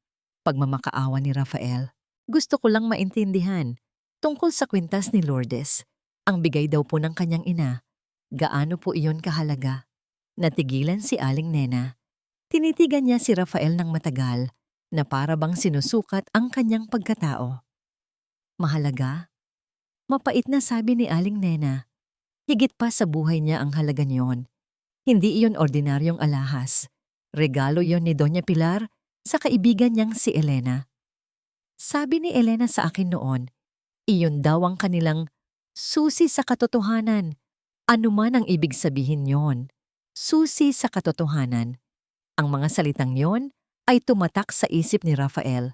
Pagmamakaawa ni Rafael. Gusto ko lang maintindihan. Tungkol sa kwintas ni Lourdes, ang bigay daw po ng kanyang ina. Gaano po iyon kahalaga? Natigilan si Aling Nena. Tinitigan niya si Rafael ng matagal na para bang sinusukat ang kanyang pagkatao. Mahalaga? Mapait na sabi ni Aling Nena. Higit pa sa buhay niya ang halaga niyon. Hindi iyon ordinaryong alahas. Regalo iyon ni Doña Pilar sa kaibigan niyang si Elena. Sabi ni Elena sa akin noon, iyon daw ang kanilang susi sa katotohanan. Ano man ang ibig sabihin yon, susi sa katotohanan. Ang mga salitang yon ay tumatak sa isip ni Rafael.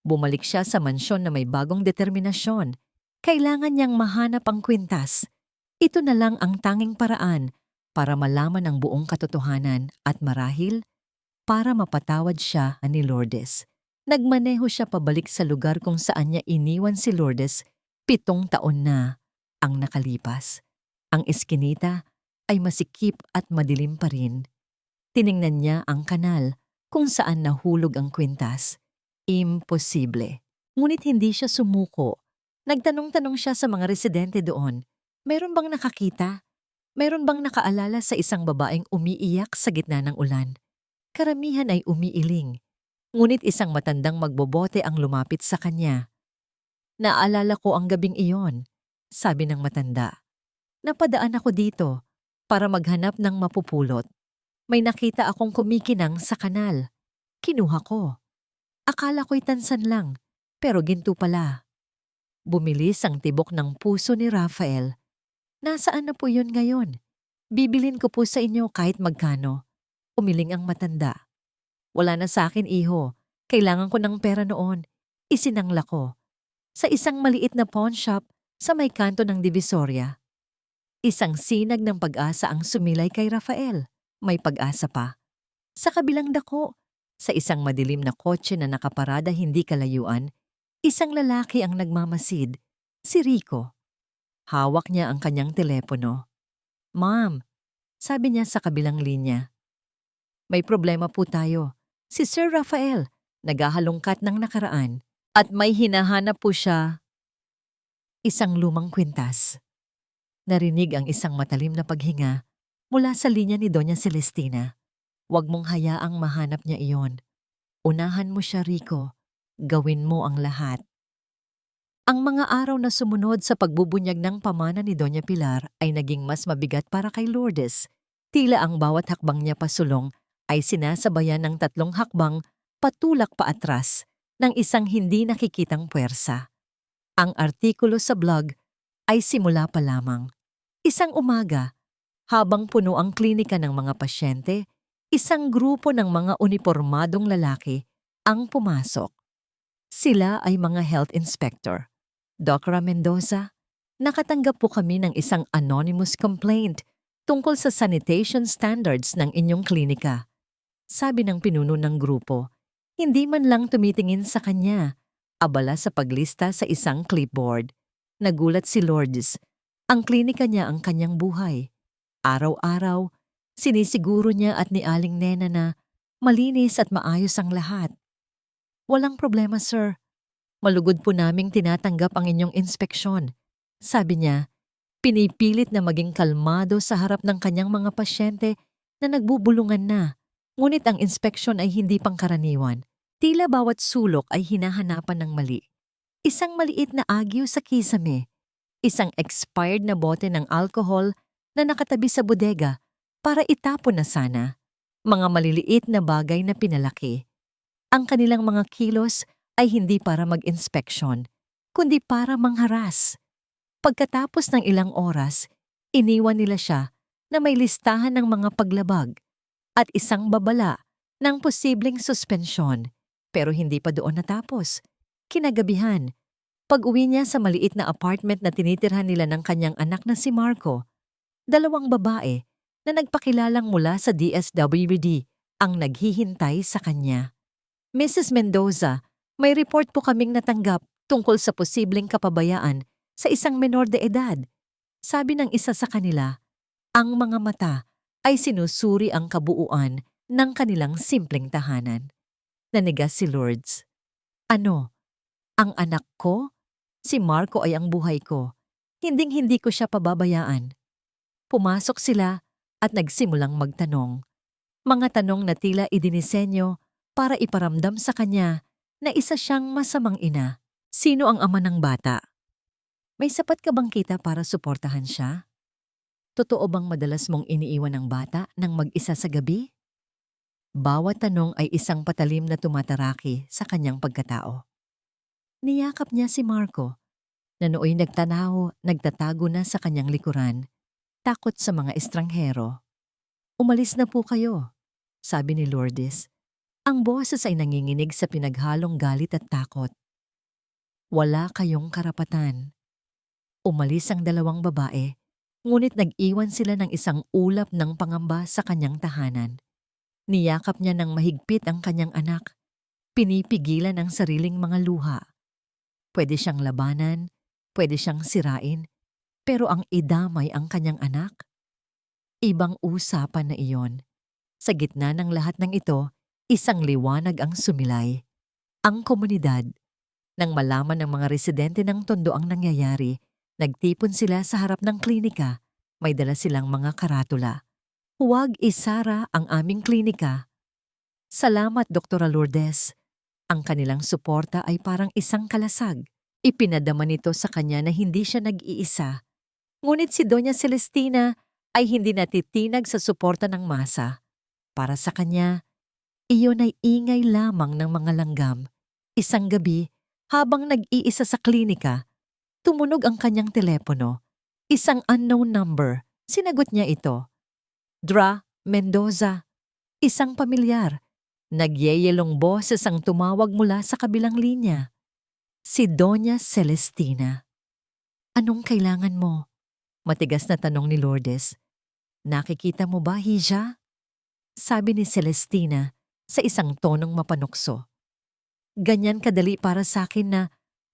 Bumalik siya sa mansyon na may bagong determinasyon. Kailangan niyang mahanap ang kwintas. Ito na lang ang tanging paraan para malaman ang buong katotohanan at marahil para mapatawad siya ni Lourdes. Nagmaneho siya pabalik sa lugar kung saan niya iniwan si Lourdes 7 taon na ang nakalipas. Ang eskinita ay masikip at madilim pa rin. Tiningnan niya ang kanal kung saan nahulog ang kwintas. Imposible. Ngunit hindi siya sumuko. Nagtanong-tanong siya sa mga residente doon. Mayroon bang nakakita? Mayroon bang nakaalala sa isang babaeng umiiyak sa gitna ng ulan? Karamihan ay umiiling. Ngunit isang matandang magbobote ang lumapit sa kanya. Naalala ko ang gabing iyon, sabi ng matanda. Napadaan ako dito para maghanap ng mapupulot. May nakita akong kumikinang sa kanal. Kinuha ko. Akala ko'y tansan lang, pero ginto pala. Bumilis ang tibok ng puso ni Rafael. Nasaan na po yun ngayon? Bibilin ko po sa inyo kahit magkano. Umiling ang matanda. Wala na sa akin, iho. Kailangan ko ng pera noon. Isinangla ko. Sa isang maliit na pawn shop sa may kanto ng Divisoria. Isang sinag ng pag-asa ang sumilay kay Rafael. May pag-asa pa. Sa kabilang dako, sa isang madilim na kotse na nakaparada hindi kalayuan, isang lalaki ang nagmamasid, si Rico. Hawak niya ang kanyang telepono. Ma'am, sabi niya sa kabilang linya. May problema po tayo. Si Sir Rafael, naghahalongkat ng nakaraan at may hinahanap po siya. Isang lumang kwintas. Narinig ang isang matalim na paghinga mula sa linya ni Doña Celestina. Huwag mong hayaang mahanap niya iyon. Unahan mo siya, Rico. Gawin mo ang lahat. Ang mga araw na sumunod sa pagbubunyag ng pamana ni Doña Pilar ay naging mas mabigat para kay Lourdes. Tila ang bawat hakbang niya pasulong ay sinasabayan ng 3 hakbang patulak paatras ng isang hindi nakikitang puwersa. Ang artikulo sa blog ay simula pa lamang. Isang umaga, habang puno ang klinika ng mga pasyente, isang grupo ng mga unipormadong lalaki ang pumasok. Sila ay mga health inspector. Dr. Mendoza, nakatanggap po kami ng isang anonymous complaint tungkol sa sanitation standards ng inyong klinika. Sabi ng pinuno ng grupo, hindi man lang tumitingin sa kanya, abala sa paglista sa isang clipboard. Nagulat si Lourdes. Ang klinika niya ang kanyang buhay. Araw-araw, sinisiguro niya at ni Aling Nena na malinis at maayos ang lahat. Walang problema, sir. Malugod po naming tinatanggap ang inyong inspeksyon. Sabi niya, pinipilit na maging kalmado sa harap ng kanyang mga pasyente na nagbubulungan na. Ngunit ang inspeksyon ay hindi pangkaraniwan. Tila bawat sulok ay hinahanapan ng mali. Isang maliit na agyo sa kisame. Isang expired na bote ng alcohol na nakatabi sa bodega para itapon na sana. Mga maliliit na bagay na pinalaki. Ang kanilang mga kilos ay hindi para mag-inspeksyon, kundi para mangharas. Pagkatapos ng ilang oras, iniwan nila siya na may listahan ng mga paglabag at isang babala ng posibleng suspensyon. Pero hindi pa doon natapos. Kinagabihan, pag-uwi niya sa maliit na apartment na tinitirhan nila ng kanyang anak na si Marco, 2 babae na nagpakilalang mula sa DSWD ang naghihintay sa kanya. Mrs. Mendoza, may report po kaming natanggap tungkol sa posibleng kapabayaan sa isang menor de edad. Sabi ng isa sa kanila, ang mga mata ay sinusuri ang kabuuan ng kanilang simpleng tahanan. Nanigas si Lourdes. Ano? Ang anak ko? Si Marco ay ang buhay ko. Hinding-hindi ko siya pababayaan. Pumasok sila at nagsimulang magtanong. Mga tanong na tila idinisenyo para iparamdam sa kanya na isa siyang masamang ina. Sino ang ama ng bata? May sapat ka bang kita para suportahan siya? Totoo bang madalas mong iniiwan ang bata nang mag-isa sa gabi? Bawat tanong ay isang patalim na tumataraki sa kanyang pagkatao. Niyakap niya si Marco, na nooy nagtatago na sa kanyang likuran, takot sa mga estranghero. Umalis na po kayo, sabi ni Lourdes. Ang boses ay nanginginig sa pinaghalong galit at takot. Wala kayong karapatan. Umalis ang dalawang babae, ngunit nag-iwan sila ng isang ulap ng pangamba sa kanyang tahanan. Niyakap niya ng mahigpit ang kanyang anak, pinipigilan ang sariling mga luha. Pwede siyang labanan, pwede siyang sirain, pero ang idamay ang kanyang anak? Ibang usapan na iyon. Sa gitna ng lahat ng ito, isang liwanag ang sumilay. Ang komunidad. Nang malaman ng mga residente ng Tondo ang nangyayari, nagtipon sila sa harap ng klinika. May dala silang mga karatula. Huwag isara ang aming klinika. Salamat, Dr. Lourdes. Ang kanilang suporta ay parang isang kalasag. Ipinadama nito sa kanya na hindi siya nag-iisa. Ngunit si Doña Celestina ay hindi natitinag sa suporta ng masa. Para sa kanya, iyon ay ingay lamang ng mga langgam. Isang gabi, habang nag-iisa sa klinika, tumunog ang kanyang telepono. Isang unknown number. Sinagot niya ito. Dra Mendoza. Isang pamilyar. Nagyeyelong boses ang tumawag mula sa kabilang linya. Si Doña Celestina. Anong kailangan mo? Matigas na tanong ni Lourdes. Nakikita mo ba, Hija? Sabi ni Celestina sa isang tonong mapanukso. Ganyan kadali para sa akin na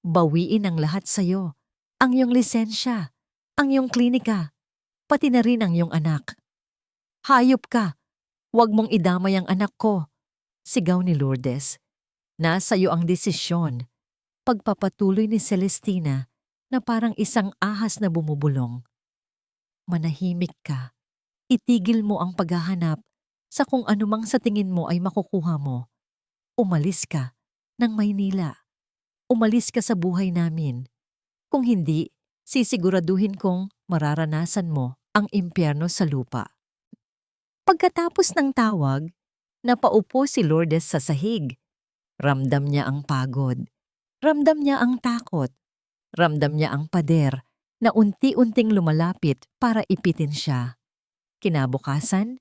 bawiin ang lahat sa'yo. Ang iyong lisensya, ang iyong klinika, pati na rin ang iyong anak. Hayop ka! Huwag mong idamay ang anak ko, sigaw ni Lourdes. Nasa iyo ang desisyon. Pagpapatuloy ni Celestina na parang isang ahas na bumubulong. Manahimik ka. Itigil mo ang paghahanap sa kung anumang sa tingin mo ay makukuha mo. Umalis ka ng Maynila. Umalis ka sa buhay namin. Kung hindi, sisiguraduhin kong mararanasan mo ang impyerno sa lupa. Pagkatapos ng tawag, napaupo si Lourdes sa sahig. Ramdam niya ang pagod. Ramdam niya ang takot. Ramdam niya ang pader na unti-unting lumalapit para ipitin siya. Kinabukasan,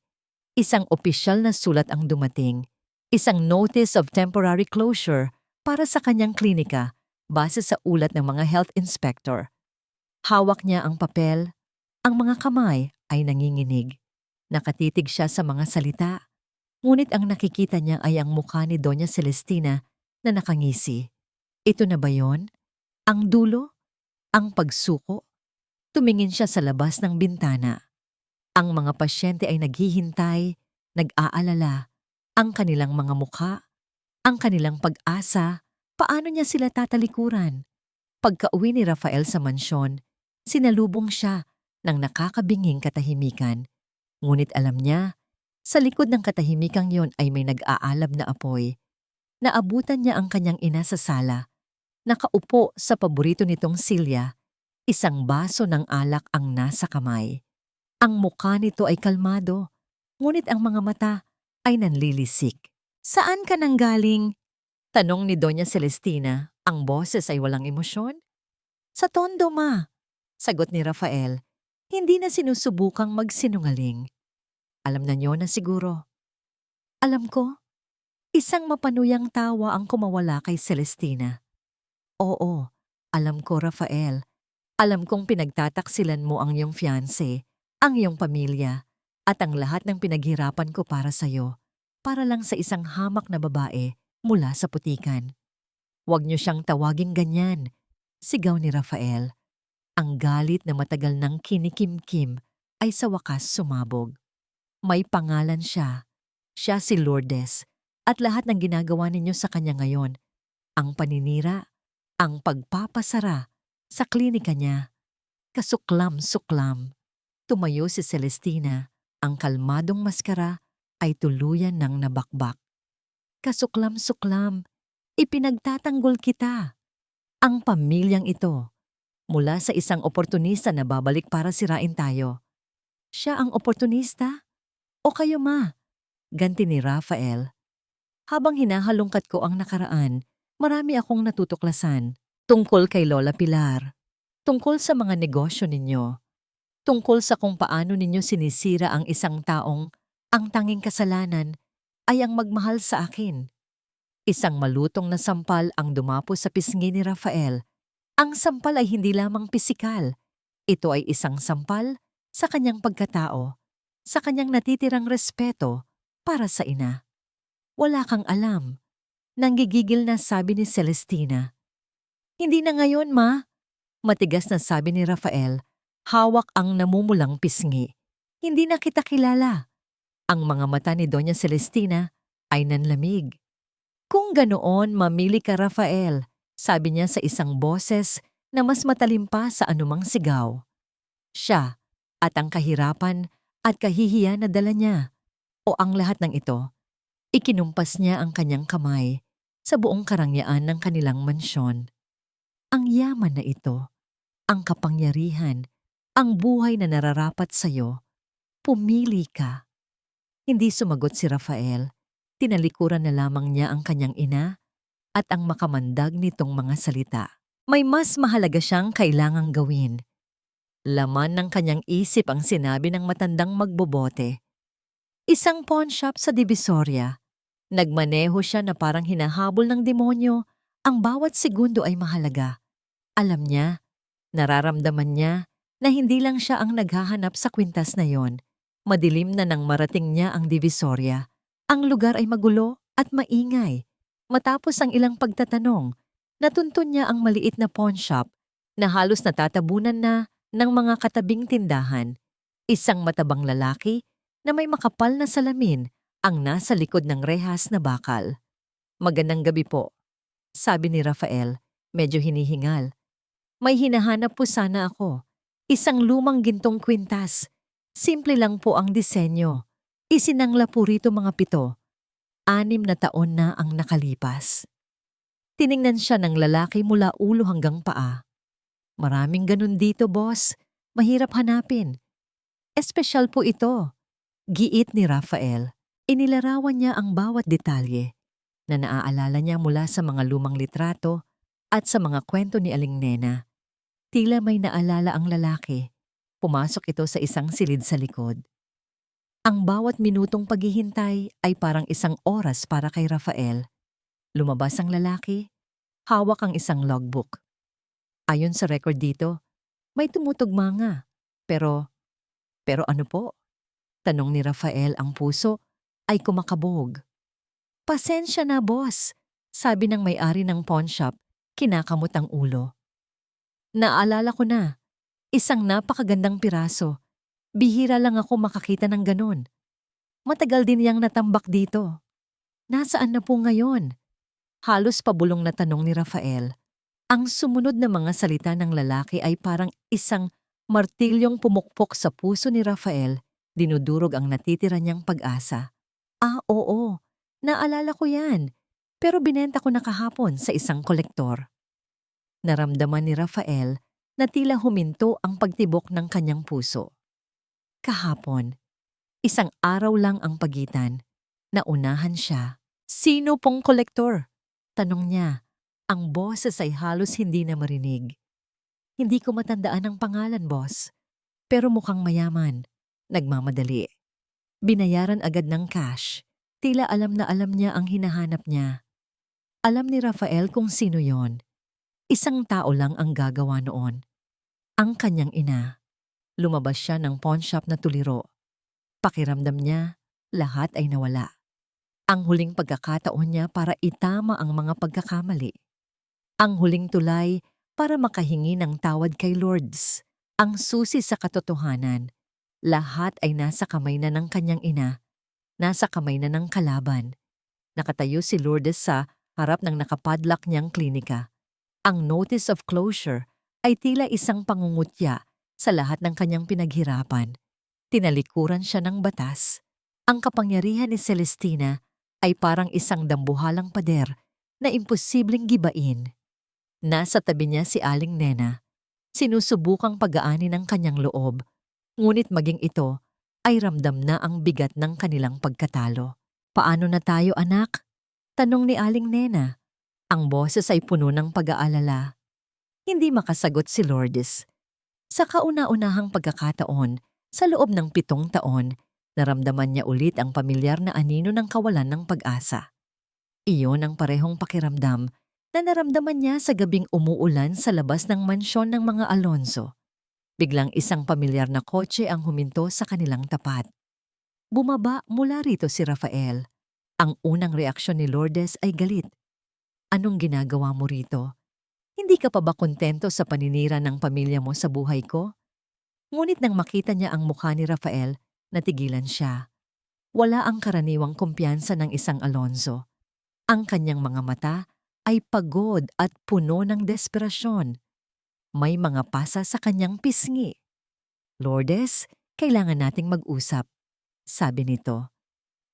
isang opisyal na sulat ang dumating. Isang notice of temporary closure para sa kanyang klinika base sa ulat ng mga health inspector. Hawak niya ang papel. Ang mga kamay ay nanginginig. Nakatitig siya sa mga salita. Ngunit ang nakikita niya ay ang mukha ni Doña Celestina na nakangisi. Ito na ba yon? Ang dulo? Ang pagsuko? Tumingin siya sa labas ng bintana. Ang mga pasyente ay naghihintay, nag-aalala. Ang kanilang mga mukha, ang kanilang pag-asa, paano niya sila tatalikuran? Pagka-uwi ni Rafael sa mansyon, sinalubong siya ng nakakabinging katahimikan. Ngunit alam niya, sa likod ng katahimikang yon ay may nag-aalab na apoy. Naabutan niya ang kanyang ina sa sala. Nakaupo sa paborito nitong silya, isang baso ng alak ang nasa kamay. Ang mukha nito ay kalmado, ngunit ang mga mata ay nanlilisik. Saan ka nanggaling? Tanong ni Doña Celestina. Ang boses ay walang emosyon. Sa Tondo, ma. Sagot ni Rafael. Hindi na sinusubukang magsinungaling. Alam na niyo na siguro. Alam ko. Isang mapanuyang tawa ang kumawala kay Celestina. Oo, alam ko, Rafael. Alam kong pinagtataksilan mo ang iyong fiancé, ang iyong pamilya, at ang lahat ng pinaghirapan ko para sa'yo, para lang sa isang hamak na babae mula sa putikan. Huwag niyo siyang tawaging ganyan, sigaw ni Rafael. Ang galit na matagal nang kinikimkim ay sa wakas sumabog. May pangalan siya. Siya si Lourdes at lahat ng ginagawa ninyo sa kanya ngayon, ang paninira, ang pagpapasara sa klinika niya. Kasuklam-suklam. Tumayo si Celestina, ang kalmadong maskara ay tuluyan ng nabakbak. Kasuklam-suklam, ipinagtatanggol kita. Ang pamilyang ito, mula sa isang oportunista na babalik para sirain tayo. Siya ang oportunista? O kayo ma? Ganti ni Rafael. Habang hinahalungkat ko ang nakaraan, marami akong natutuklasan tungkol kay Lola Pilar, tungkol sa mga negosyo ninyo, tungkol sa kung paano ninyo sinisira ang isang taong ang tanging kasalanan ay ang magmahal sa akin. Isang malutong na sampal ang dumapo sa pisngi ni Rafael. Ang sampal ay hindi lamang pisikal. Ito ay isang sampal sa kanyang pagkatao, sa kanyang natitirang respeto para sa ina. Wala kang alam. Nanggigigil na sabi ni Celestina. Hindi na ngayon, ma. Matigas na sabi ni Rafael. Hawak ang namumulang pisngi. Hindi na kita kilala. Ang mga mata ni Doña Celestina ay nanlamig. Kung ganoon, mamili ka, Rafael, sabi niya sa isang boses na mas matalim pa sa anumang sigaw. Siya at ang kahirapan at kahihiyan na dala niya, o ang lahat ng ito, ikinumpas niya ang kanyang kamay sa buong karangyaan ng kanilang mansyon. Ang yaman na ito, ang kapangyarihan, ang buhay na nararapat sa'yo, pumili ka. Hindi sumagot si Rafael. Tinalikuran na lamang niya ang kanyang ina at ang makamandag nitong mga salita. May mas mahalaga siyang kailangang gawin. Laman ng kanyang isip ang sinabi ng matandang magbobote. Isang pawn shop sa Divisoria. Nagmaneho siya na parang hinahabol ng demonyo. Ang bawat segundo ay mahalaga. Alam niya, nararamdaman niya na hindi lang siya ang naghahanap sa kwintas na yon. Madilim na nang marating niya ang Divisoria. Ang lugar ay magulo at maingay. Matapos ang ilang pagtatanong, natuntun niya ang maliit na pawn shop na halos natatabunan na ng mga katabing tindahan. Isang matabang lalaki na may makapal na salamin ang nasa likod ng rehas na bakal. Magandang gabi po, sabi ni Rafael, medyo hinihingal. May hinahanap po sana ako. Isang lumang gintong kwintas. Simple lang po ang disenyo. Isinangla po rito mga 7. 6 na taon na ang nakalipas. Tiningnan siya ng lalaki mula ulo hanggang paa. Maraming ganun dito, boss. Mahirap hanapin. Espesyal po ito. Giit ni Rafael. Inilarawan niya ang bawat detalye na naaalala niya mula sa mga lumang litrato at sa mga kwento ni Aling Nena. Tila may naalala ang lalaki. Pumasok ito sa isang silid sa likod. Ang bawat minutong paghihintay ay parang isang oras para kay Rafael. Lumabas ang lalaki, hawak ang isang logbook. Ayon sa record dito, may tumutugma nga. Pero ano po? Tanong ni Rafael, ang puso ay kumakabog. Pasensya na, boss, sabi ng may-ari ng pawn shop, kinakamot ang ulo. Naalala ko na, isang napakagandang piraso. Bihira lang ako makakita ng ganun. Matagal din niyang natambak dito. Nasaan na po ngayon? Halos pabulong na tanong ni Rafael. Ang sumunod na mga salita ng lalaki ay parang isang martilyong pumukpok sa puso ni Rafael, dinudurog ang natitira niyang pag-asa. Ah, oo, naalala ko yan, pero binenta ko na kahapon sa isang kolektor. Naramdaman ni Rafael na tila huminto ang pagtibok ng kanyang puso. Kahapon, isang araw lang ang pagitan. Naunahan siya. Sino pong kolektor? Tanong niya. Ang boses ay halos hindi na marinig. Hindi ko matandaan ang pangalan, boss. Pero mukhang mayaman. Nagmamadali. Binayaran agad ng cash. Tila alam na alam niya ang hinahanap niya. Alam ni Rafael kung sino yon. Isang tao lang ang gagawa noon. Ang kanyang ina. Lumabas siya ng pawn shop na tuliro. Pakiramdam niya, lahat ay nawala. Ang huling pagkakataon niya para itama ang mga pagkakamali. Ang huling tulay para makahingi ng tawad kay Lourdes. Ang susi sa katotohanan. Lahat ay nasa kamay na ng kanyang ina. nasa kamay na ng kalaban. Nakatayo si Lourdes sa harap ng nakapadlock niyang klinika. Ang notice of closure ay tila isang pangungutya sa lahat ng kanyang pinaghirapan. Tinalikuran siya ng batas. Ang kapangyarihan ni Celestina ay parang isang dambuhalang pader na imposibleng gibain. Nasa tabi niya si Aling Nena, sinusubukang pagaanin ng kanyang loob, ngunit maging ito ay ramdam na ang bigat ng kanilang pagkatalo. "Paano na tayo, anak?" tanong ni Aling Nena. Ang boses ay puno ng pag-aalala. Hindi makasagot si Lourdes. Sa kauna-unahang pagkakataon, sa loob ng 7 taon, naramdaman niya ulit ang pamilyar na anino ng kawalan ng pag-asa. Iyon ang parehong pakiramdam na naramdaman niya sa gabing umuulan sa labas ng mansyon ng mga Alonso. Biglang isang pamilyar na kotse ang huminto sa kanilang tapat. Bumaba mula rito si Rafael. Ang unang reaksyon ni Lourdes ay galit. "Anong ginagawa mo rito? Hindi ka pa ba kontento sa paninira ng pamilya mo sa buhay ko?" Ngunit nang makita niya ang mukha ni Rafael, natigilan siya. Wala ang karaniwang kumpiyansa ng isang Alonso. Ang kanyang mga mata ay pagod at puno ng desperasyon. May mga pasa sa kanyang pisngi. "Lourdes, kailangan nating mag-usap," sabi nito.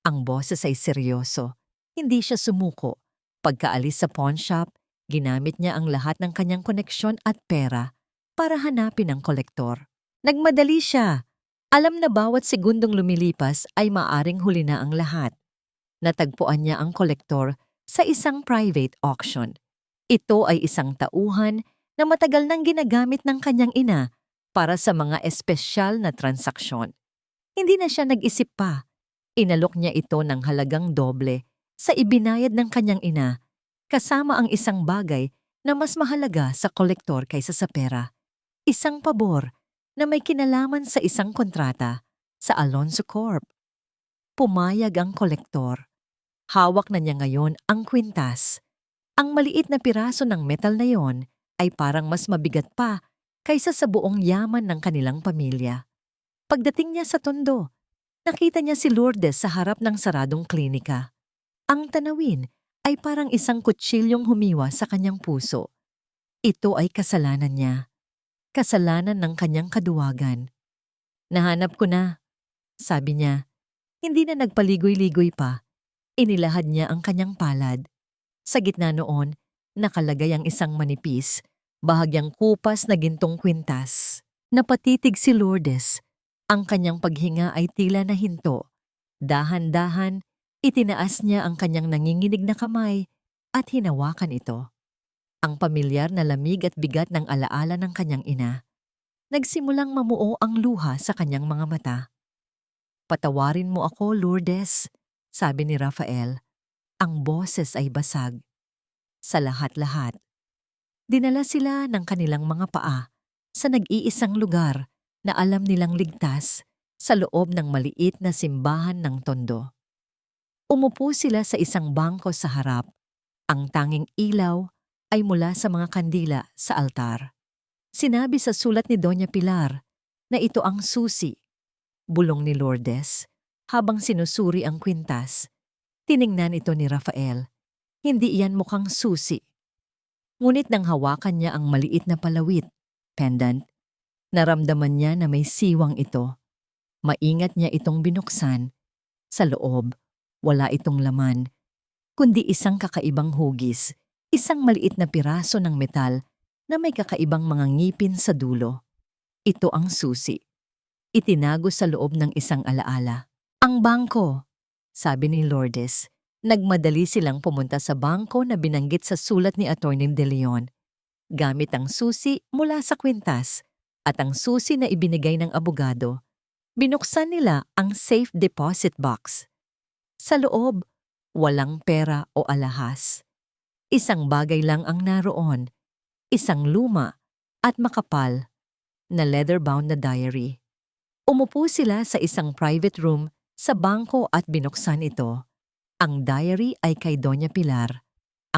Ang boses ay seryoso. Hindi siya sumuko. Pagkaalis sa pawn shop, ginamit niya ang lahat ng kanyang koneksyon at pera para hanapin ang kolektor. Nagmadali siya. Alam na bawat segundong lumilipas ay maaring huli na ang lahat. Natagpuan niya ang kolektor sa isang private auction. Ito ay isang tauhan na matagal nang ginagamit ng kanyang ina para sa mga espesyal na transaksyon. Hindi na siya nag-isip pa. Inalok niya ito ng halagang doble sa ibinayad ng kanyang ina, kasama ang isang bagay na mas mahalaga sa kolektor kaysa sa pera. Isang pabor na may kinalaman sa isang kontrata sa Alonso Corp. Pumayag ang kolektor. Hawak na niya ngayon ang kwintas. Ang maliit na piraso ng metal na yon ay parang mas mabigat pa kaysa sa buong yaman ng kanilang pamilya. Pagdating niya sa tondo, nakita niya si Lourdes sa harap ng saradong klinika. Ang tanawin ay parang isang kutsilyong humiwa sa kanyang puso. Ito ay kasalanan niya. Kasalanan ng kanyang kaduwagan. "Nahanap ko na," sabi niya. Hindi na nagpaligoy-ligoy pa. Inilahad niya ang kanyang palad. Sa gitna noon, nakalagay ang isang manipis, bahagyang kupas na gintong kwintas. Napatitig si Lourdes. Ang kanyang paghinga ay tila nahinto. Dahan-dahan, itinaas niya ang kanyang nanginginig na kamay at hinawakan ito. Ang pamilyar na lamig at bigat ng alaala ng kanyang ina. Nagsimulang mamuo ang luha sa kanyang mga mata. "Patawarin mo ako, Lourdes," sabi ni Rafael. Ang boses ay basag. Sa lahat-lahat. Dinala sila ng kanilang mga paa sa nag-iisang lugar na alam nilang ligtas sa loob ng maliit na simbahan ng tondo. Umupo sila sa isang bangko sa harap. Ang tanging ilaw ay mula sa mga kandila sa altar. Sinabi sa sulat ni Doña Pilar na ito ang susi. Bulong ni Lourdes habang sinusuri ang kwintas. Tiningnan ito ni Rafael. Hindi iyan mukhang susi. Ngunit nang hawakan niya ang maliit na palawit, pendant, naramdaman niya na may siwang ito. Maingat niya itong binuksan. Sa loob, wala itong laman, kundi isang kakaibang hugis. Isang maliit na piraso ng metal na may kakaibang mga ngipin sa dulo. Ito ang susi. Itinago sa loob ng isang alaala. "Ang bangko," sabi ni Lourdes. Nagmadali silang pumunta sa bangko na binanggit sa sulat ni Atty. De Leon. Gamit ang susi mula sa kwintas at ang susi na ibinigay ng abogado, binuksan nila ang safe deposit box. Sa loob, walang pera o alahas. Isang bagay lang ang naroon, isang luma at makapal na leather-bound na diary. Umupo sila sa isang private room sa bangko at binuksan ito. Ang diary ay kay Doña Pilar.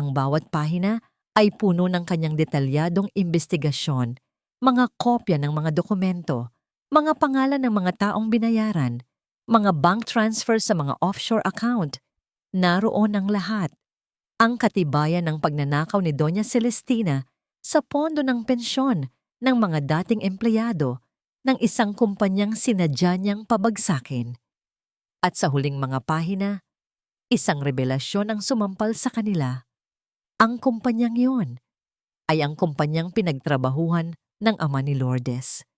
Ang bawat pahina ay puno ng kanyang detalyadong imbestigasyon, mga kopya ng mga dokumento, mga pangalan ng mga taong binayaran, mga bank transfer sa mga offshore account. Naroon ang lahat. Ang katibayan ng pagnanakaw ni Doña Celestina sa pondo ng pensyon ng mga dating empleyado ng isang kumpanyang sinadya niyang pabagsakin. At sa huling mga pahina, isang revelasyon ang sumampal sa kanila. Ang kumpanyang iyon ay ang kumpanyang pinagtrabahuhan ng ama ni Lourdes.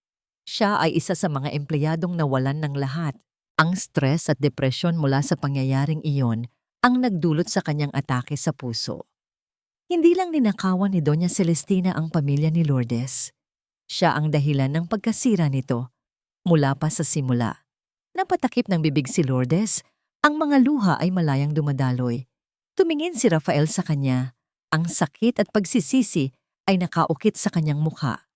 Siya ay isa sa mga empleyadong nawalan ng lahat. Ang stress at depresyon mula sa pangyayaring iyon ang nagdulot sa kanyang atake sa puso. Hindi lang ninakawan ni Doña Celestina ang pamilya ni Lourdes. Siya ang dahilan ng pagkasira nito mula pa sa simula. Napatakip ng bibig si Lourdes, ang mga luha ay malayang dumadaloy. Tumingin si Rafael sa kanya. Ang sakit at pagsisisi ay nakaukit sa kanyang mukha.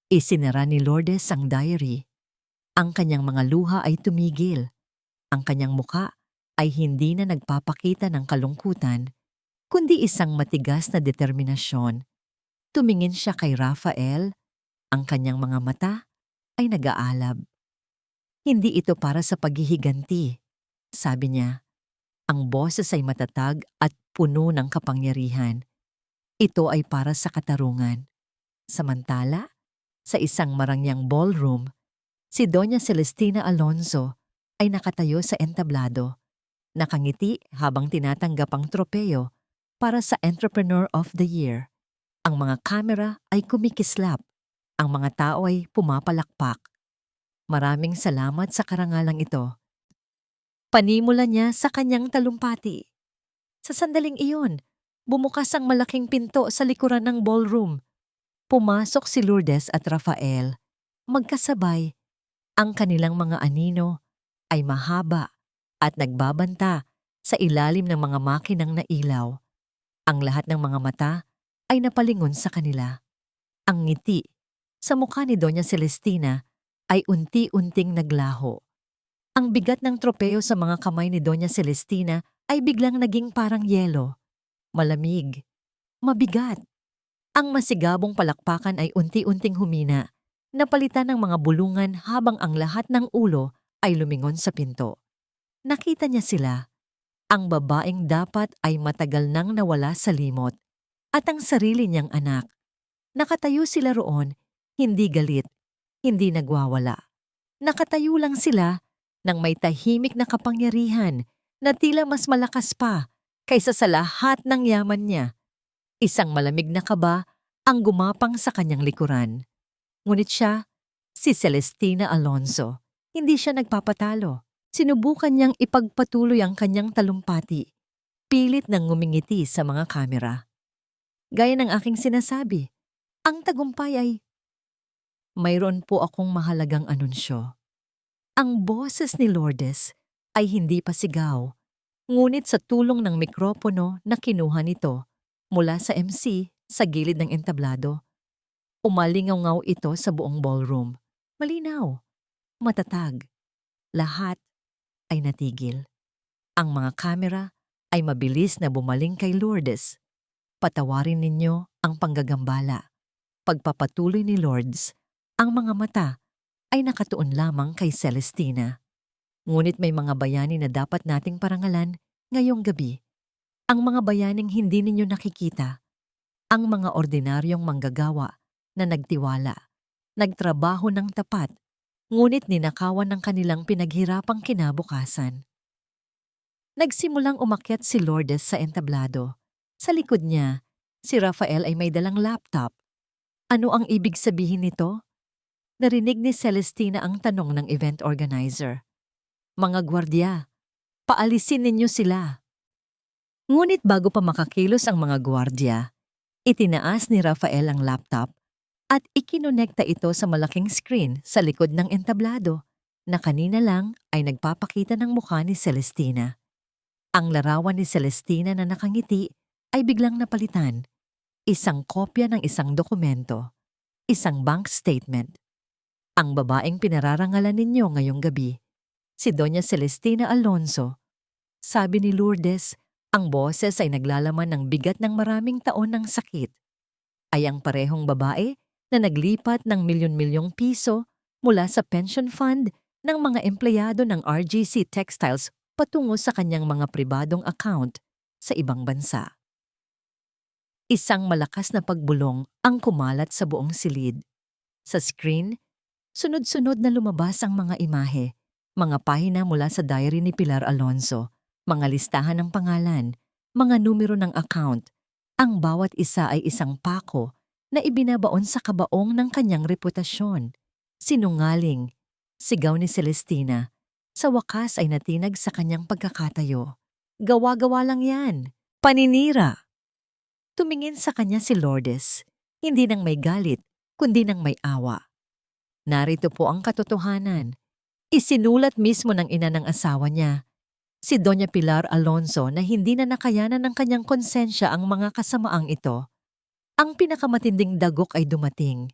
Isinara ni Lourdes ang diary. Ang kanyang mga luha ay tumigil. Ang kanyang mukha ay hindi na nagpapakita ng kalungkutan, kundi isang matigas na determinasyon. Tumingin siya kay Rafael. Ang kanyang mga mata ay nag-aalab. Hindi ito para sa paghihiganti, sabi niya. Ang boses ay matatag at puno ng kapangyarihan. Ito ay para sa katarungan. Samantala, sa isang marangyang ballroom, si Doña Celestina Alonso ay nakatayo sa entablado. Nakangiti habang tinatanggap ang tropeo para sa Entrepreneur of the Year. Ang mga kamera ay kumikislap. Ang mga tao ay pumapalakpak. Maraming salamat sa karangalang ito. Panimula niya sa kanyang talumpati. Sa sandaling iyon, bumukas ang malaking pinto sa likuran ng ballroom. Pumasok si Lourdes at Rafael. Magkasabay, ang kanilang mga anino ay mahaba at nagbabanta sa ilalim ng mga makinang na ilaw. Ang lahat ng mga mata ay napalingon sa kanila. Ang ngiti sa mukha ni Doña Celestina ay unti-unting naglaho. Ang bigat ng tropeo sa mga kamay ni Doña Celestina ay biglang naging parang yelo. Malamig, mabigat. Ang masigabong palakpakan ay unti-unting humina, napalitan ng mga bulungan habang ang lahat ng ulo ay lumingon sa pinto. Nakita niya sila, ang babaeng dapat ay matagal nang nawala sa limot, at ang sarili niyang anak. Nakatayo sila roon, hindi galit, hindi nagwawala. Nakatayo lang sila nang may tahimik na kapangyarihan na tila mas malakas pa kaysa sa lahat ng yaman niya. Isang malamig na kaba ang gumapang sa kanyang likuran. Ngunit siya, si Celestina Alonso, hindi siya nagpapatalo. Sinubukan niyang ipagpatuloy ang kanyang talumpati, pilit nang ngumingiti sa mga kamera. Gaya ng aking sinasabi, ang tagumpay ay, mayroon po akong mahalagang anunsyo. Ang boses ni Lourdes ay hindi pa sigaw, ngunit sa tulong ng mikropono na kinuha nito mula sa MC sa gilid ng entablado, umalingaw-ngaw ito sa buong ballroom. Malinaw, matatag, lahat ay natigil. Ang mga kamera ay mabilis na bumaling kay Lourdes. Patawarin ninyo ang panggagambala. Pagpapatuloy ni Lourdes, ang mga mata ay nakatuon lamang kay Celestina. Ngunit may mga bayani na dapat nating parangalan ngayong gabi. Ang mga bayaning hindi ninyo nakikita. Ang mga ordinaryong manggagawa na nagtiwala, nagtrabaho ng tapat, ngunit ninakawan ng kanilang pinaghirapang kinabukasan. Nagsimulang umakyat si Lourdes sa entablado. Sa likod niya, si Rafael ay may dalang laptop. Ano ang ibig sabihin nito? Narinig ni Celestina ang tanong ng event organizer. Mga gwardya, paalisin ninyo sila. Ngunit bago pa makakilos ang mga gwardya, itinaas ni Rafael ang laptop at ikinonekta ito sa malaking screen sa likod ng entablado na kanina lang ay nagpapakita ng mukha ni Celestina. Ang larawan ni Celestina na nakangiti ay biglang napalitan. Isang kopya ng isang dokumento, isang bank statement. Ang babaeng pinararangalan ninyo ngayong gabi, si Doña Celestina Alonso. Sabi ni Lourdes, ang boses ay naglalaman ng bigat ng maraming taon ng sakit. Ay ang parehong babae na naglipat ng milyon-milyong piso mula sa pension fund ng mga empleyado ng RGC Textiles patungo sa kanyang mga pribadong account sa ibang bansa. Isang malakas na pagbulong ang kumalat sa buong silid. Sa screen, sunod-sunod na lumabas ang mga imahe, mga pahina mula sa diary ni Pilar Alonso, mga listahan ng pangalan, mga numero ng account. Ang bawat isa ay isang pako na ibinabaon sa kabaong ng kanyang reputasyon. Sinungaling, sigaw ni Celestina. Sa wakas ay natinag sa kanyang pagkakatayo. Gawa-gawa lang yan. Paninira. Tumingin sa kanya si Lourdes, hindi nang may galit, kundi nang may awa. Narito po ang katotohanan. Isinulat mismo ng ina ng asawa niya, si Doña Pilar Alonso, na hindi na nakayanan ng kanyang konsensya ang mga kasamaang ito. Ang pinakamatinding dagok ay dumating.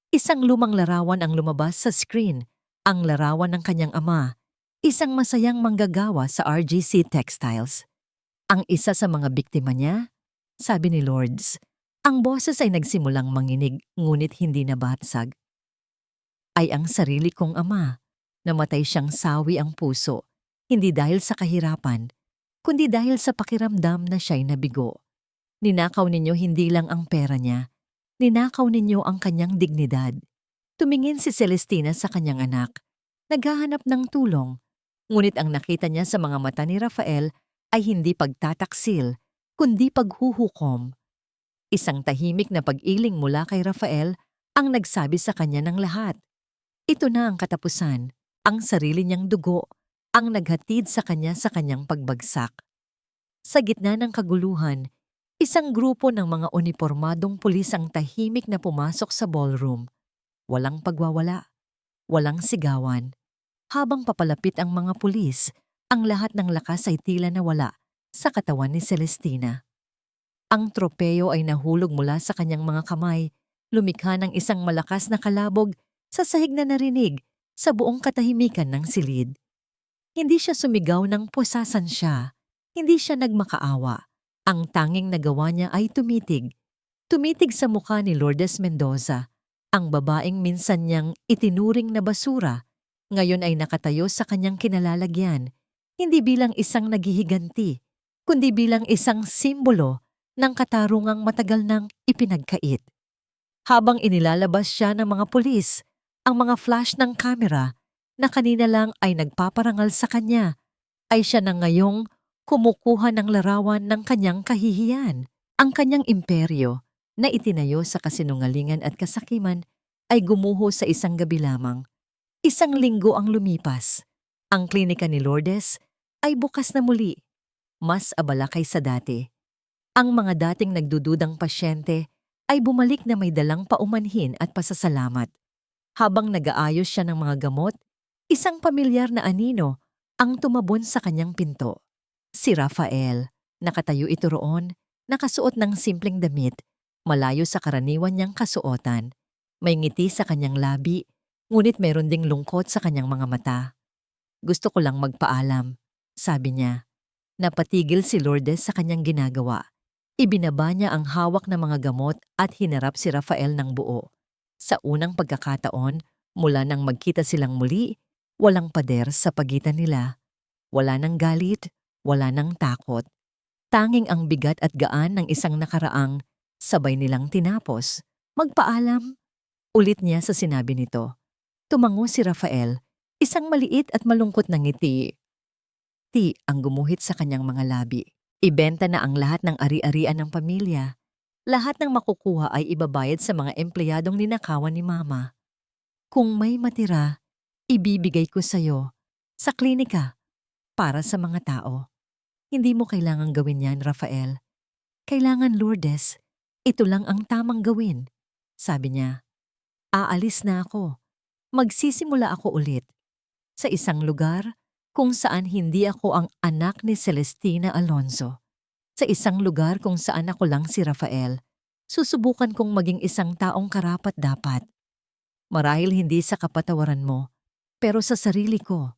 Isang lumang larawan ang lumabas sa screen, ang larawan ng kanyang ama, isang masayang manggagawa sa RGC Textiles. Ang isa sa mga biktima niya, sabi ni Lourdes. Ang boses ay nagsimulang manginig ngunit hindi nabatsag. Ay ang sarili kong ama. Namatay siyang sawi ang puso, hindi dahil sa kahirapan, kundi dahil sa pakiramdam na siya'y nabigo. Ninakaw ninyo hindi lang ang pera niya, ninakaw ninyo ang kanyang dignidad. Tumingin si Celestina sa kanyang anak, naghahanap ng tulong, ngunit ang nakita niya sa mga mata ni Rafael ay hindi pagtataksil, kundi paghuhukom. Isang tahimik na pag-iling mula kay Rafael ang nagsabi sa kanya ng lahat. Ito na ang katapusan, ang sarili niyang dugo, ang naghatid sa kanyang pagbagsak. Sa gitna ng kaguluhan, isang grupo ng mga unipormadong pulis ang tahimik na pumasok sa ballroom. Walang pagwawala, walang sigawan. Habang papalapit ang mga pulis, ang lahat ng lakas ay tila nawala sa katawan ni Celestina. Ang tropeyo ay nahulog mula sa kanyang mga kamay, lumikha ng isang malakas na kalabog sa sahig na narinig sa buong katahimikan ng silid. Hindi siya sumigaw ng pusasan siya, hindi siya nagmakaawa. Ang tanging nagawa niya ay tumitig. Tumitig sa mukha ni Lourdes Mendoza, ang babaeng minsan niyang itinuring na basura, ngayon ay nakatayo sa kanyang kinalalagyan, hindi bilang isang naghihiganti, kundi bilang isang simbolo ng katarungang matagal nang ipinagkait. Habang inilalabas siya ng mga pulis, ang mga flash ng kamera na kanina lang ay nagpaparangal sa kanya, ay siya na ngayong kumukuha ng larawan ng kanyang kahihiyan. Ang kanyang imperyo na itinayo sa kasinungalingan at kasakiman ay gumuho sa isang gabi lamang. Isang linggo ang lumipas. Ang klinika ni Lourdes ay bukas na muli, mas abala kaysa dati. Ang mga dating nagdududang pasyente ay bumalik na may dalang paumanhin at pasasalamat. Habang nag-aayos siya ng mga gamot, isang pamilyar na anino ang tumabon sa kanyang pinto. Si Rafael, nakatayo ito roon, nakasuot ng simpleng damit, malayo sa karaniwan niyang kasuotan. May ngiti sa kanyang labi, ngunit mayroon ding lungkot sa kanyang mga mata. Gusto ko lang magpaalam, sabi niya. Napatigil si Lourdes sa kanyang ginagawa. Ibinaba niya ang hawak na mga gamot at hinarap si Rafael ng buo. Sa unang pagkakataon, mula nang magkita silang muli, walang pader sa pagitan nila. Wala nang galit, wala nang takot. Tanging ang bigat at gaan ng isang nakaraang sabay nilang tinapos. Magpaalam, ulit niya sa sinabi nito. Tumango si Rafael, isang maliit at malungkot na ngiti. Ang gumuhit sa kanyang mga labi. Ibenta na ang lahat ng ari-arian ng pamilya. Lahat ng makukuha ay ibabayad sa mga empleyadong ninakawan ni Mama. Kung may matira, ibibigay ko sa'yo, sa klinika, para sa mga tao. Hindi mo kailangang gawin yan, Rafael. Kailangan, Lourdes. Ito lang ang tamang gawin. Sabi niya, aalis na ako. Magsisimula ako ulit. Sa isang lugar kung saan hindi ako ang anak ni Celestina Alonso. Sa isang lugar kung saan ako lang si Rafael. Susubukan kong maging isang taong karapat-dapat. Marahil hindi sa kapatawaran mo, pero sa sarili ko.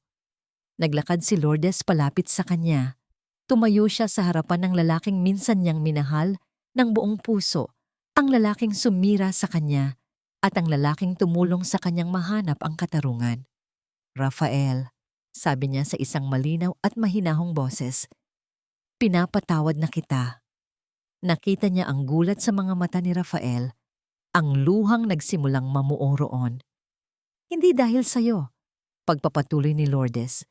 Naglakad si Lourdes palapit sa kanya. Tumayo siya sa harapan ng lalaking minsan niyang minahal ng buong puso, ang lalaking sumira sa kanya at ang lalaking tumulong sa kanyang mahanap ang katarungan. Rafael, sabi niya sa isang malinaw at mahinahong boses, pinapatawad na kita. Nakita niya ang gulat sa mga mata ni Rafael, ang luhang nagsimulang mamuo roon. Hindi dahil sa'yo, pagpapatuloy ni Lourdes,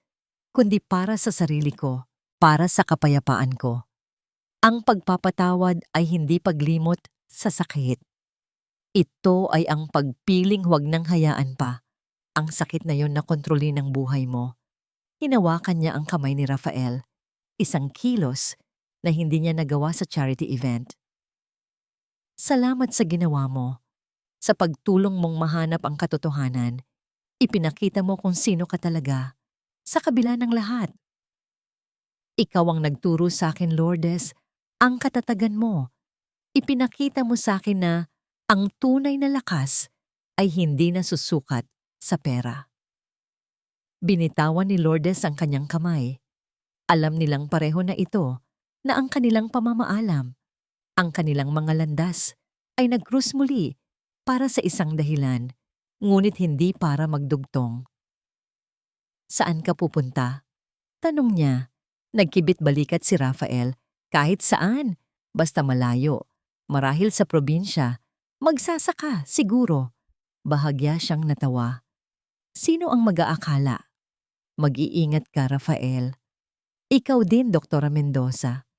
kundi para sa sarili ko, para sa kapayapaan ko. Ang pagpapatawad ay hindi paglimot sa sakit. Ito ay ang pagpiling huwag nang hayaan pa ang sakit na yon na kontrolin ang buhay mo. Hinawakan niya ang kamay ni Rafael, isang kilos na hindi niya nagawa sa charity event. Salamat sa ginawa mo. Sa pagtulong mong mahanap ang katotohanan, ipinakita mo kung sino ka talaga, sa kabila ng lahat. Ikaw ang nagturo sa akin, Lourdes, ang katatagan mo. Ipinakita mo sa akin na ang tunay na lakas ay hindi nasusukat sa pera. Binitawan ni Lourdes ang kanyang kamay. Alam nilang pareho na ito, na ang kanilang pamamaalam, ang kanilang mga landas, ay nag-krus muli para sa isang dahilan, ngunit hindi para magdugtong. Saan ka pupunta? Tanong niya. Nagkibit balikat si Rafael, kahit saan, basta malayo, marahil sa probinsya, magsasaka siguro. Bahagya siyang natawa. Sino ang mag-aakala? Mag-iingat ka, Rafael. Ikaw din, Doktora Mendoza.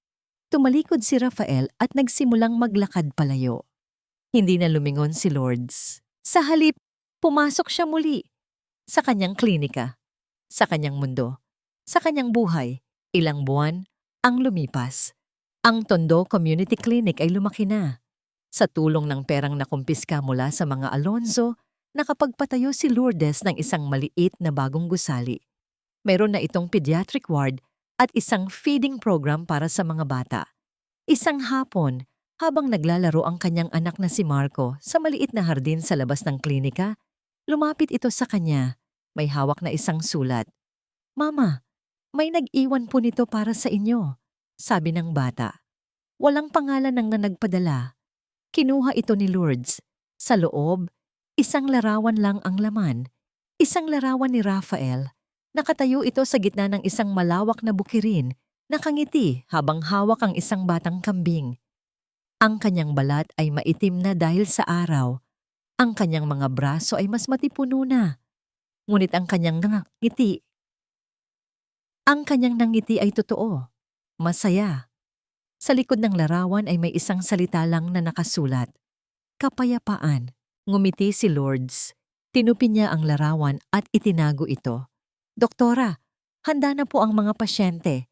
Tumalikod si Rafael at nagsimulang maglakad palayo. Hindi na lumingon si Lourdes. Sa halip, pumasok siya muli sa kanyang klinika, sa kanyang mundo, sa kanyang buhay. Ilang buwan ang lumipas. Ang Tondo Community Clinic ay lumaki na. Sa tulong ng perang nakumpiska mula sa mga Alonzo, nakapagpatayo si Lourdes ng isang maliit na bagong gusali. Meron na itong pediatric ward at isang feeding program para sa mga bata. Isang hapon, habang naglalaro ang kanyang anak na si Marco sa maliit na hardin sa labas ng klinika, lumapit ito sa kanya. May hawak na isang sulat. Mama, may nag-iwan po nito para sa inyo, sabi ng bata. Walang pangalan ng nagpadala. Kinuha ito ni Lourdes. Sa loob, isang larawan lang ang laman. Isang larawan ni Rafael. Nakatayo ito sa gitna ng isang malawak na bukirin, nakangiti habang hawak ang isang batang kambing. Ang kanyang balat ay maitim na dahil sa araw. Ang kanyang mga braso ay mas matipuno na. Ngunit ang kanyang nangiti ay totoo. Masaya. Sa likod ng larawan ay may isang salita lang na nakasulat. Kapayapaan. Ngumiti si Lourdes. Tinupi niya ang larawan at itinago ito. Doktora, handa na po ang mga pasyente.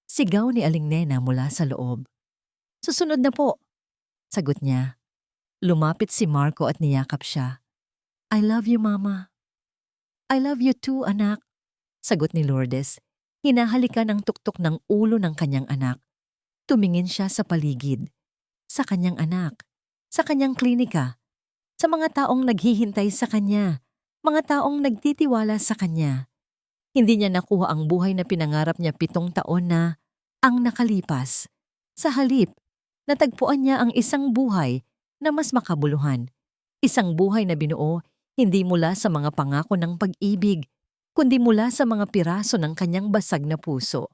Sigaw ni Aling Nena mula sa loob. Susunod na po, sagot niya. Lumapit si Marco at niyakap siya. I love you, Mama. I love you too, anak, sagot ni Lourdes. Hinahalikan ang tuktok ng ulo ng kanyang anak. Tumingin siya sa paligid, sa kanyang anak, sa kanyang klinika, sa mga taong naghihintay sa kanya, mga taong nagtitiwala sa kanya. Hindi niya nakuha ang buhay na pinangarap niya 7 taon na ang nakalipas. Sa halip, natagpuan niya ang isang buhay na mas makabuluhan. Isang buhay na binuo hindi mula sa mga pangako ng pag-ibig, kundi mula sa mga piraso ng kanyang basag na puso.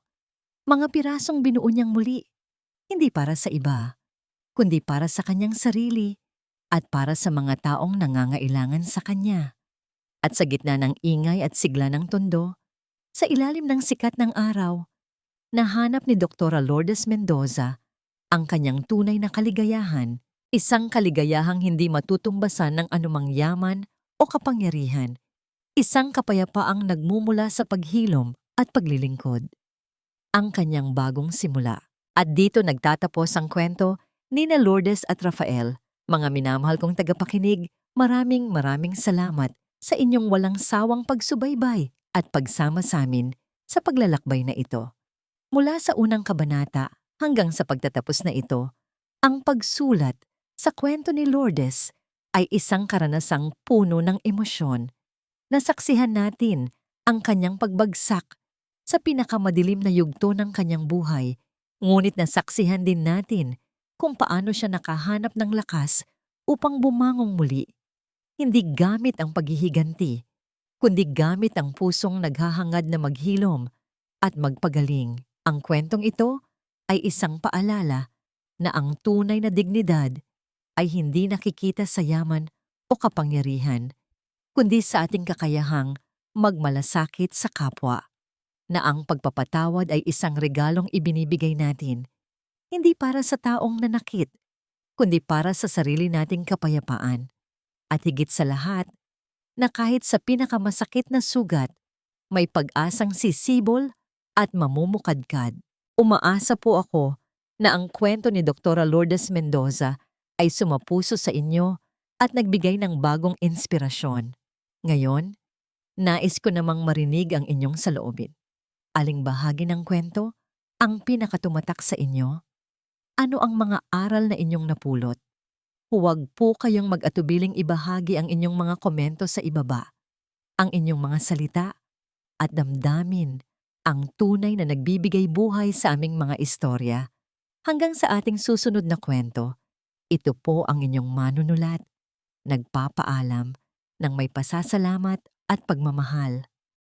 Mga pirasong binuo niyang muli, hindi para sa iba, kundi para sa kanyang sarili at para sa mga taong nangangailangan sa kanya. At sa gitna ng ingay at sigla ng Tondo, sa ilalim ng sikat ng araw, nahanap ni Doktora Lourdes Mendoza ang kanyang tunay na kaligayahan, isang kaligayahang hindi matutumbasan ng anumang yaman o kapangyarihan, isang kapayapaang nagmumula sa paghilom at paglilingkod. Ang kanyang bagong simula. At dito nagtatapos ang kwento ni Lourdes at Rafael. Mga minamahal kong tagapakinig, maraming salamat sa inyong walang sawang pagsubaybay at pagsama sa amin sa paglalakbay na ito. Mula sa unang kabanata hanggang sa pagtatapos na ito, ang pagsulat sa kwento ni Lourdes ay isang karanasang puno ng emosyon. Nasaksihan natin ang kanyang pagbagsak sa pinakamadilim na yugto ng kanyang buhay, ngunit nasaksihan din natin kung paano siya nakahanap ng lakas upang bumangong muli. Hindi gamit ang paghihiganti, kundi gamit ang pusong naghahangad na maghilom at magpagaling. Ang kwentong ito ay isang paalala na ang tunay na dignidad ay hindi nakikita sa yaman o kapangyarihan, kundi sa ating kakayahang magmalasakit sa kapwa, na ang pagpapatawad ay isang regalong ibinibigay natin, hindi para sa taong nanakit, kundi para sa sarili nating kapayapaan. At higit sa lahat, na kahit sa pinakamasakit na sugat, may pag-asang sisibol at mamumukadkad. Umaasa po ako na ang kwento ni Dr. Lourdes Mendoza ay sumapuso sa inyo at nagbigay ng bagong inspirasyon. Ngayon, nais ko namang marinig ang inyong saloobin. Aling bahagi ng kwento ang pinakatumatak sa inyo? Ano ang mga aral na inyong napulot? Huwag po kayong mag-atubiling ibahagi ang inyong mga komento sa ibaba. Ang inyong mga salita at damdamin ang tunay na nagbibigay buhay sa aming mga istorya. Hanggang sa ating susunod na kwento, ito po ang inyong manunulat, nagpapaalam ng may pasasalamat at pagmamahal.